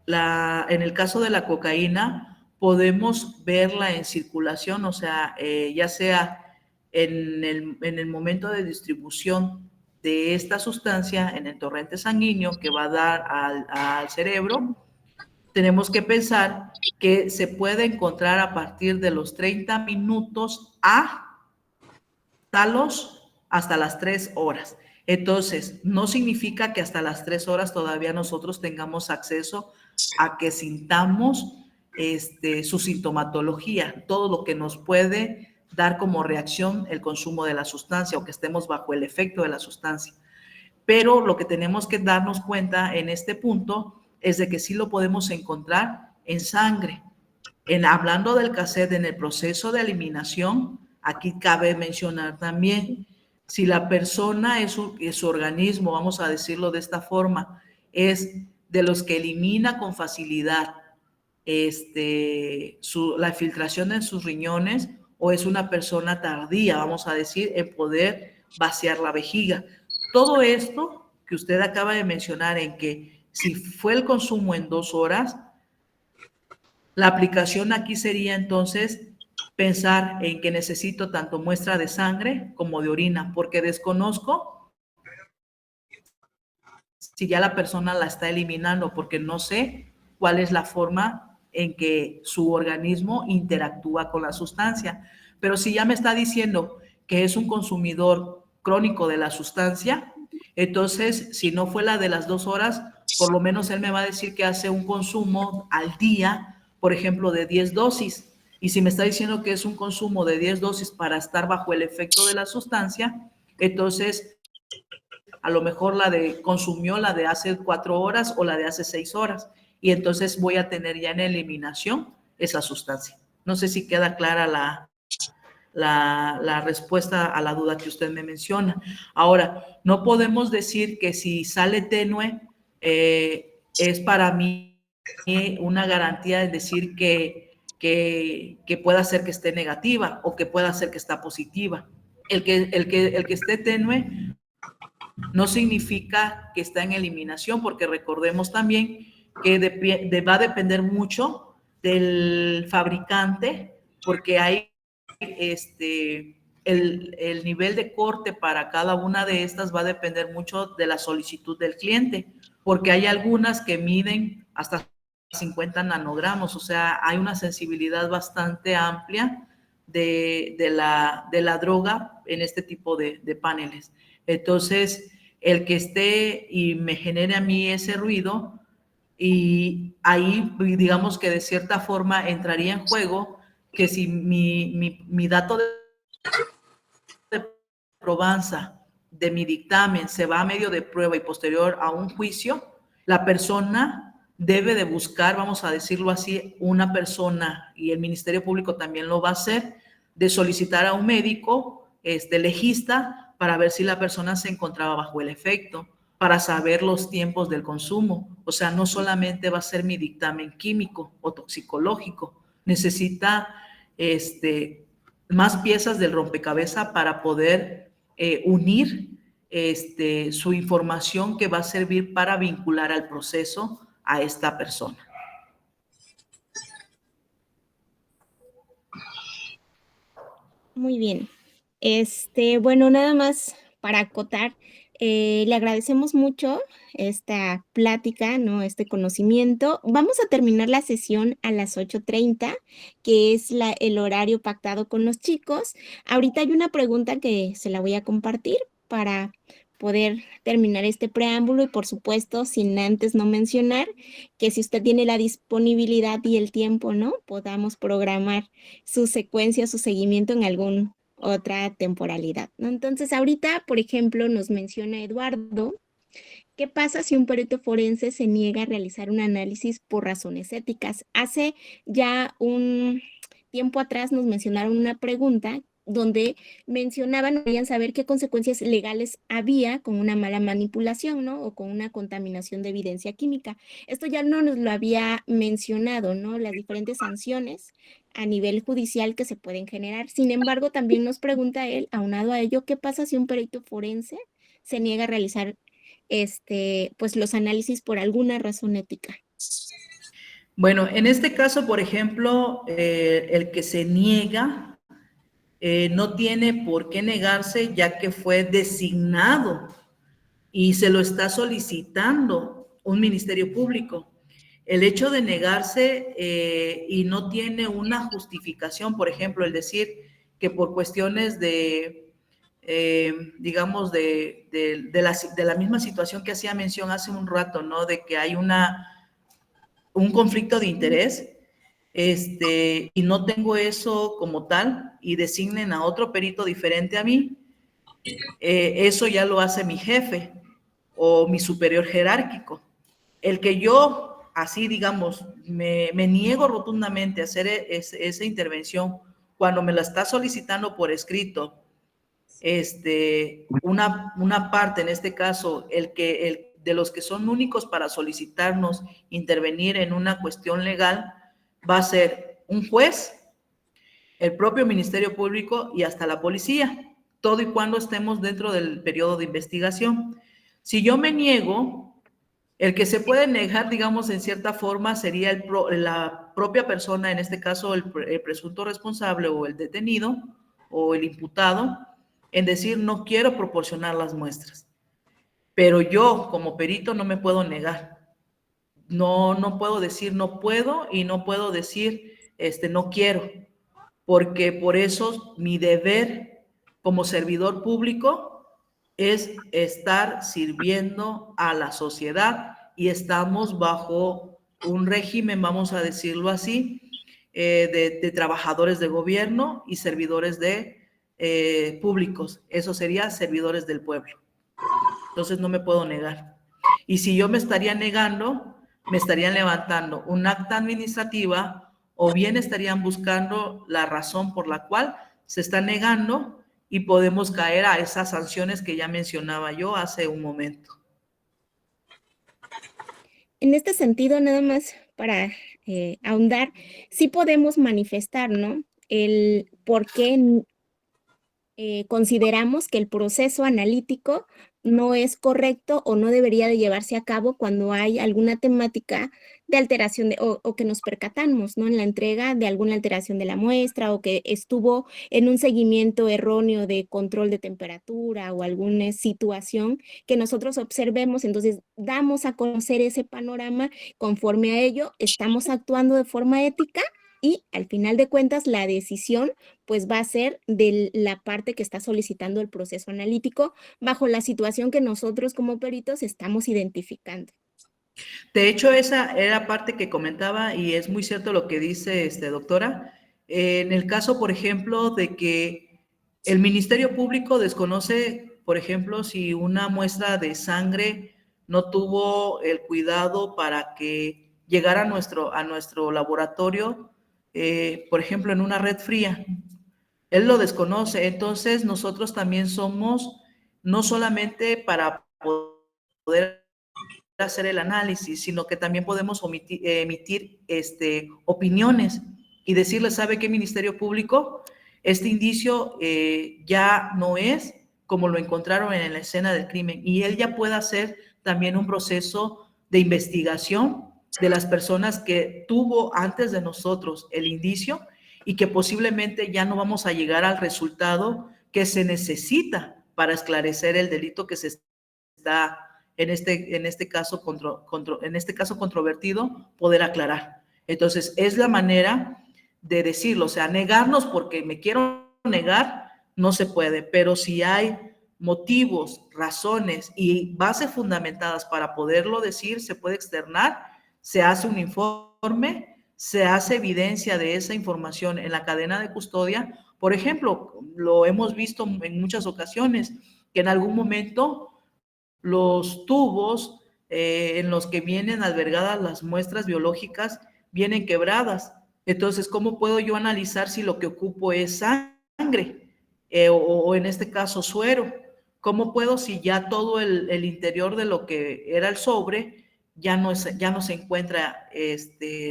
en el caso de la cocaína podemos verla en circulación, o sea, ya sea en el momento de distribución de esta sustancia en el torrente sanguíneo que va a dar al cerebro. Tenemos que pensar que se puede encontrar a partir de los 30 minutos hasta las 3 horas. Entonces, no significa que hasta las 3 horas todavía nosotros tengamos acceso a que sintamos su sintomatología, todo lo que nos puede dar como reacción el consumo de la sustancia o que estemos bajo el efecto de la sustancia. pero lo que tenemos que darnos cuenta en este punto es de que sí lo podemos encontrar en sangre. Hablando del cassette, en el proceso de eliminación, aquí cabe mencionar también, si la persona su organismo, vamos a decirlo de esta forma, es de los que elimina con facilidad la filtración en sus riñones, o es una persona tardía, vamos a decir, en poder vaciar la vejiga. Todo esto que usted acaba de mencionar, en que si fue el consumo en 2 horas, la aplicación aquí sería entonces pensar en que necesito tanto muestra de sangre como de orina, porque desconozco si ya la persona la está eliminando, porque no sé cuál es la forma en que su organismo interactúa con la sustancia. Pero si ya me está diciendo que es un consumidor crónico de la sustancia, entonces, si no fue la de las 2 horas, por lo menos él me va a decir que hace un consumo al día, por ejemplo, de 10 dosis. Y si me está diciendo que es un consumo de 10 dosis para estar bajo el efecto de la sustancia, entonces a lo mejor consumió la de hace 4 horas o la de hace 6 horas. Y entonces voy a tener ya en eliminación esa sustancia. No sé si queda clara la respuesta a la duda que usted me menciona. Ahora, no podemos decir que si sale tenue, es para mí una garantía de decir que pueda ser que esté negativa o que pueda ser que está positiva. El que esté tenue no significa que está en eliminación, porque recordemos también que va a depender mucho del fabricante, porque hay el nivel de corte para cada una de estas va a depender mucho de la solicitud del cliente, porque hay algunas que miden hasta 50 nanogramos, o sea, hay una sensibilidad bastante amplia de la droga en este tipo de paneles. Entonces, el que esté y me genere a mí ese ruido, y ahí digamos que de cierta forma entraría en juego que si mi dato de probanza de mi dictamen se va a medio de prueba y posterior a un juicio, la persona debe de buscar, vamos a decirlo así, una persona, y el Ministerio Público también lo va a hacer, de solicitar a un médico legista para ver si la persona se encontraba bajo el efecto, para saber los tiempos del consumo. O sea, no solamente va a ser mi dictamen químico o toxicológico, necesita más piezas del rompecabezas para poder unir su información que va a servir para vincular al proceso a esta persona. Muy bien. Bueno, nada más para acotar, le agradecemos mucho esta plática, ¿no? Este conocimiento. Vamos a terminar la sesión a las 8:30, que es el horario pactado con los chicos. Ahorita hay una pregunta que se la voy a compartir para poder terminar este preámbulo, y por supuesto, sin antes no mencionar que si usted tiene la disponibilidad y el tiempo, ¿no? Podamos programar su secuencia, su seguimiento en alguna otra temporalidad, ¿no? Entonces, ahorita, por ejemplo, nos menciona Eduardo, ¿qué pasa si un perito forense se niega a realizar un análisis por razones éticas? Hace ya un tiempo atrás nos mencionaron una pregunta donde mencionaban, querían saber qué consecuencias legales había con una mala manipulación, ¿no? O con una contaminación de evidencia química. Esto ya no nos lo había mencionado, ¿no? Las diferentes sanciones a nivel judicial que se pueden generar. Sin embargo, también nos pregunta él, aunado a ello, ¿qué pasa si un perito forense se niega a realizar pues los análisis por alguna razón ética? Bueno, en este caso, por ejemplo, el que se niega no tiene por qué negarse, ya que fue designado y se lo está solicitando un ministerio público. El hecho de negarse y no tiene una justificación, por ejemplo, el decir que por cuestiones digamos, de la misma situación que hacía mención hace un rato, ¿no? De que hay un conflicto de interés, y no tengo eso como tal, y designen a otro perito diferente a mí, eso ya lo hace mi jefe. o mi superior jerárquico. El que yo, así digamos, me niego rotundamente a hacer esa intervención cuando me la está solicitando por escrito, una parte, en este caso, de los que son únicos para solicitarnos intervenir en una cuestión legal, va a ser un juez, el propio Ministerio Público y hasta la policía, todo y cuando estemos dentro del periodo de investigación. Si yo me niego, el que se puede negar, digamos, en cierta forma, sería la propia persona, en este caso el presunto responsable o el detenido o el imputado, en decir no quiero proporcionar las muestras. Pero yo, como perito, no me puedo negar. No puedo decir no puedo y no puedo decir no quiero, porque por eso mi deber como servidor público es estar sirviendo a la sociedad y estamos bajo un régimen, vamos a decirlo así, de trabajadores de gobierno y servidores públicos. Eso sería servidores del pueblo. Entonces no me puedo negar. Y si yo me estaría negando, me estarían levantando un acta administrativa o bien estarían buscando la razón por la cual se está negando y podemos caer a esas sanciones que ya mencionaba yo hace un momento. En este sentido, nada más para ahondar, sí podemos manifestar, ¿no? El por qué consideramos que el proceso analítico no es correcto o no debería de llevarse a cabo cuando hay alguna temática de alteración o que nos percatamos, ¿no? En la entrega de alguna alteración de la muestra o que estuvo en un seguimiento erróneo de control de temperatura o alguna situación que nosotros observemos, entonces damos a conocer ese panorama, conforme a ello estamos actuando de forma ética y al final de cuentas la decisión pues va a ser de la parte que está solicitando el proceso analítico bajo la situación que nosotros como peritos estamos identificando. De hecho, esa era parte que comentaba y es muy cierto lo que dice doctora. En el caso, por ejemplo, de que el Ministerio Público desconoce, por ejemplo, si una muestra de sangre no tuvo el cuidado para que llegara a nuestro laboratorio, por ejemplo, en una red fría. Él lo desconoce, entonces nosotros también somos, no solamente para poder hacer el análisis, sino que también podemos emitir opiniones y decirle, ¿sabe qué, Ministerio Público? Este indicio ya no es como lo encontraron en la escena del crimen y él ya puede hacer también un proceso de investigación de las personas que tuvo antes de nosotros el indicio y que posiblemente ya no vamos a llegar al resultado que se necesita para esclarecer el delito que se está en este caso controvertido, poder aclarar. Entonces, es la manera de decirlo, o sea, negarnos porque me quiero negar, no se puede, pero si hay motivos, razones y bases fundamentadas para poderlo decir, se puede externar, se hace un informe, se hace evidencia de esa información en la cadena de custodia. Por ejemplo, lo hemos visto en muchas ocasiones, que en algún momento los tubos en los que vienen albergadas las muestras biológicas vienen quebradas. Entonces, ¿cómo puedo yo analizar si lo que ocupo es sangre o en este caso suero? ¿Cómo puedo si ya todo el interior de lo que era el sobre ya no se encuentra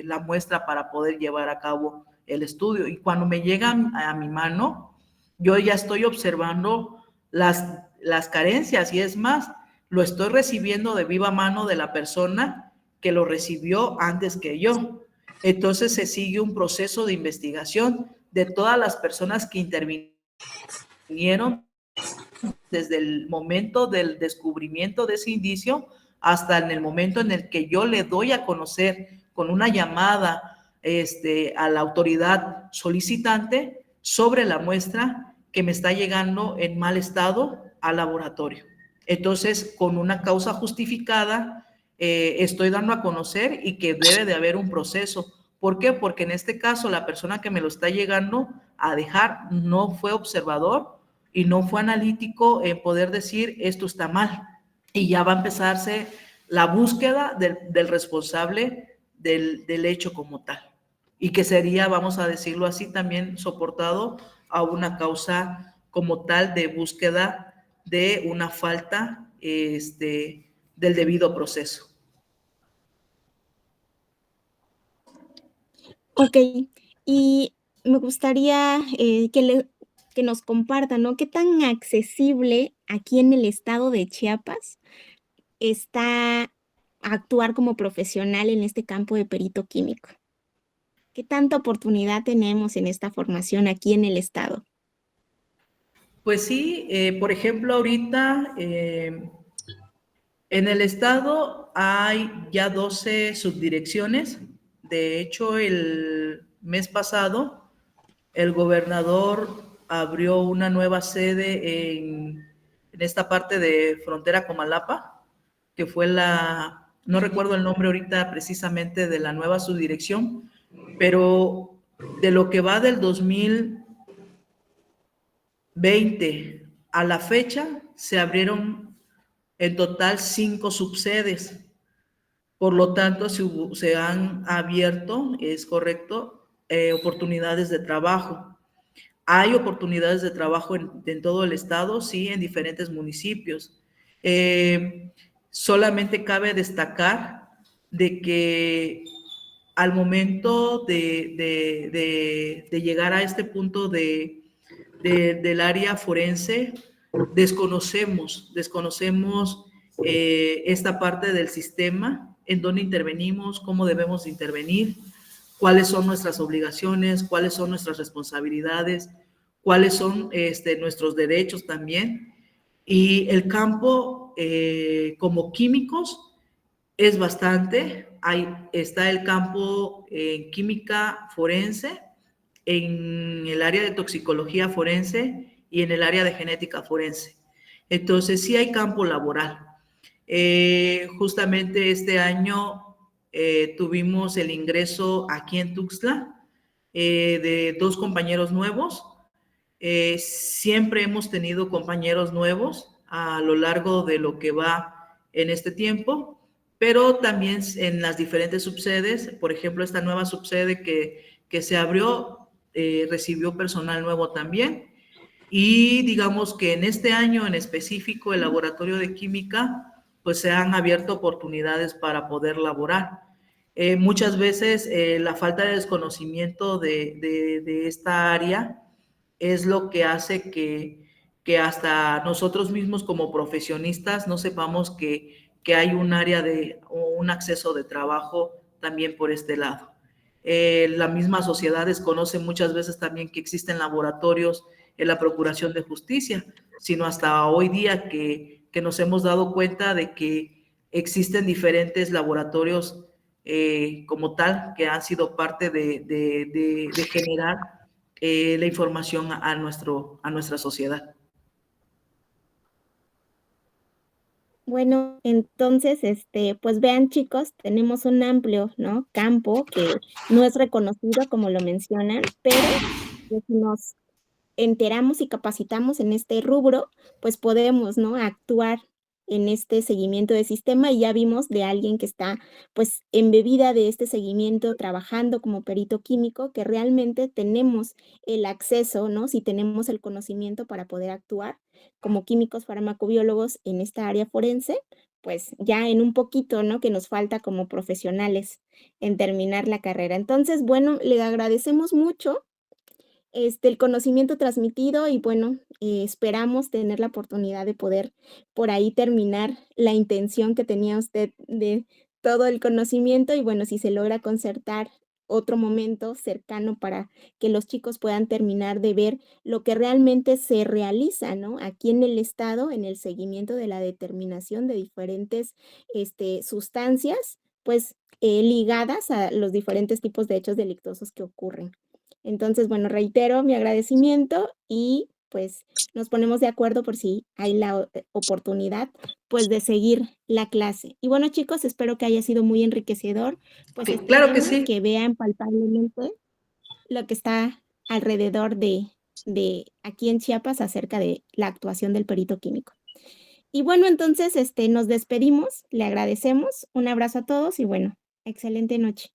la muestra para poder llevar a cabo el estudio? Y cuando me llegan a mi mano, yo ya estoy observando las carencias y es más, lo estoy recibiendo de viva mano de la persona que lo recibió antes que yo. Entonces se sigue un proceso de investigación de todas las personas que intervinieron desde el momento del descubrimiento de ese indicio hasta en el momento en el que yo le doy a conocer con una llamada a la autoridad solicitante sobre la muestra que me está llegando en mal estado al laboratorio. Entonces, con una causa justificada, estoy dando a conocer y que debe de haber un proceso. ¿Por qué? Porque en este caso la persona que me lo está llegando a dejar no fue observador y no fue analítico en poder decir esto está mal. y ya va a empezarse la búsqueda del responsable del hecho como tal, y que sería, vamos a decirlo así, también soportado a una causa como tal de búsqueda de una falta del debido proceso. Ok, y me gustaría que nos compartan, ¿no? ¿Qué tan accesible aquí en el estado de Chiapas está actuar como profesional en este campo de perito químico? ¿Qué tanta oportunidad tenemos en esta formación aquí en el estado? Pues sí, por ejemplo, ahorita en el estado hay ya 12 subdirecciones. De hecho, el mes pasado, el gobernador abrió una nueva sede en esta parte de frontera Comalapa, que fue no recuerdo el nombre ahorita precisamente de la nueva subdirección, pero de lo que va del 2020 a la fecha, se abrieron en total 5 subsedes. Por lo tanto, se han abierto, es correcto, oportunidades de trabajo. Hay oportunidades de trabajo en todo el estado, sí, en diferentes municipios. Solamente cabe destacar de que al momento de llegar a este punto del área forense, desconocemos esta parte del sistema, en dónde intervenimos, cómo debemos intervenir, cuáles son nuestras obligaciones, cuáles son nuestras responsabilidades, cuáles son nuestros derechos también. Y el campo, como químicos, es bastante. Está el campo en química forense, en el área de toxicología forense y en el área de genética forense. Entonces, sí hay campo laboral. Justamente este año tuvimos el ingreso aquí en Tuxtla de 2 compañeros nuevos. Siempre hemos tenido compañeros nuevos a lo largo de lo que va en este tiempo, pero también en las diferentes subsedes. Por ejemplo, esta nueva subsede que se abrió recibió personal nuevo también. Y digamos que en este año en específico, el laboratorio de química, pues se han abierto oportunidades para poder laborar. Muchas veces la falta de desconocimiento de esta área es lo que hace que hasta nosotros mismos como profesionistas no sepamos que hay un área o un acceso de trabajo también por este lado. La misma sociedad desconoce muchas veces también que existen laboratorios en la Procuración de Justicia, sino hasta hoy día que nos hemos dado cuenta de que existen diferentes laboratorios como tal que han sido parte de generar la información a nuestra sociedad. Bueno, entonces, pues vean chicos, tenemos un amplio, ¿no? Campo que no es reconocido como lo mencionan, pero pues, si nos enteramos y capacitamos en este rubro, pues podemos, ¿no? Actuar en este seguimiento de sistema y ya vimos de alguien que está pues embebida de este seguimiento, trabajando como perito químico, que realmente tenemos el acceso, ¿no? Si tenemos el conocimiento para poder actuar como químicos farmacobiólogos en esta área forense, pues ya en un poquito, ¿no? Que nos falta como profesionales en terminar la carrera. Entonces, bueno, le agradecemos mucho el conocimiento transmitido y bueno, esperamos tener la oportunidad de poder por ahí terminar la intención que tenía usted de todo el conocimiento y bueno, si se logra concertar otro momento cercano para que los chicos puedan terminar de ver lo que realmente se realiza, ¿no? Aquí en el estado, en el seguimiento de la determinación de diferentes sustancias, pues ligadas a los diferentes tipos de hechos delictuosos que ocurren. Entonces, bueno, reitero mi agradecimiento y pues nos ponemos de acuerdo por si hay la oportunidad pues de seguir la clase. Y bueno, chicos, espero que haya sido muy enriquecedor pues este Claro que tema, sí. que vean palpablemente lo que está alrededor de aquí en Chiapas acerca de la actuación del perito químico. Y bueno, entonces nos despedimos, le agradecemos, un abrazo a todos y bueno, excelente noche.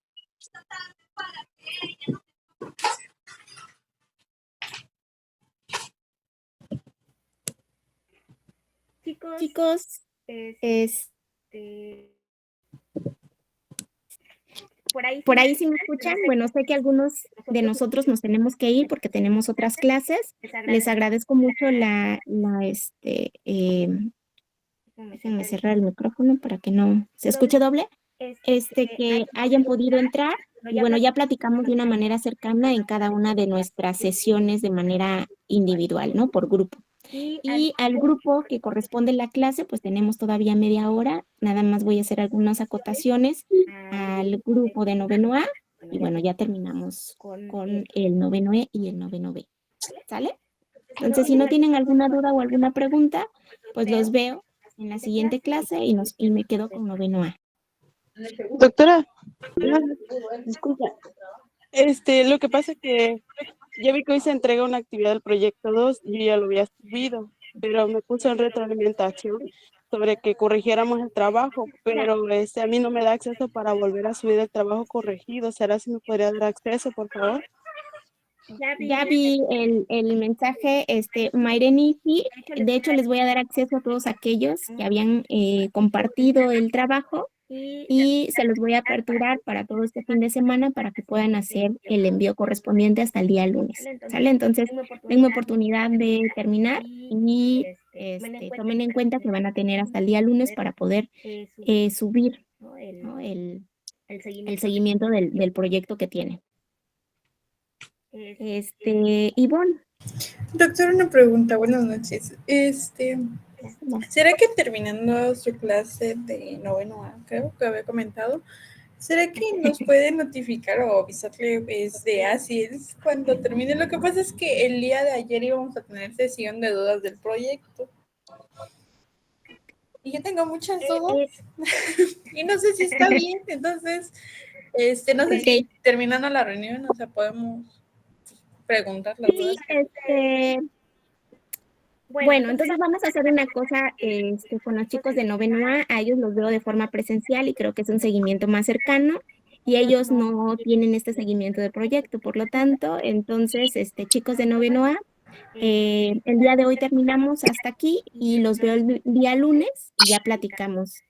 Chicos, por ahí si me escuchan, bueno, sé que algunos de nosotros nos tenemos que ir porque tenemos otras clases. Les agradezco mucho déjenme cerrar el micrófono para que no se escuche doble, que hayan podido entrar. Y bueno, ya platicamos de una manera cercana en cada una de nuestras sesiones de manera individual, ¿no? Por grupo. Y al grupo que corresponde la clase, pues tenemos todavía media hora. Nada más voy a hacer algunas acotaciones al grupo de noveno A. Y bueno, ya terminamos con el noveno E y el noveno B. ¿Sale? Entonces, si no tienen alguna duda o alguna pregunta, pues los veo en la siguiente clase y me quedo con noveno A. Doctora, disculpa. Lo que pasa es que ya vi que hoy se entrega una actividad del proyecto 2, yo ya lo había subido, pero me puso en retroalimentación sobre que corrigiéramos el trabajo, pero a mí no me da acceso para volver a subir el trabajo corregido. ¿Será si me podría dar acceso, por favor? Ya vi el mensaje, Mayreni, sí, de hecho les voy a dar acceso a todos aquellos que habían compartido el trabajo y se los voy a aperturar para todo este fin de semana para que puedan hacer el envío correspondiente hasta el día lunes, ¿sale? Entonces, tengo oportunidad de terminar y tomen en cuenta que van a tener hasta el día lunes para poder subir, ¿no? el seguimiento del proyecto que tienen. Ivonne. Doctor, una pregunta, buenas noches. ¿Será que terminando su clase de noveno A, creo que había comentado, será que nos puede notificar o avisarle así es cuando termine? Lo que pasa es que el día de ayer íbamos a tener sesión de dudas del proyecto. Y yo tengo muchas dudas y no sé si está bien, entonces, no sé si terminando la reunión, o sea, podemos preguntar las dudas. Bueno, entonces vamos a hacer una cosa con los chicos de noveno A ellos los veo de forma presencial y creo que es un seguimiento más cercano y ellos no tienen este seguimiento de proyecto, por lo tanto, entonces, chicos de noveno A, el día de hoy terminamos hasta aquí y los veo el día lunes y ya platicamos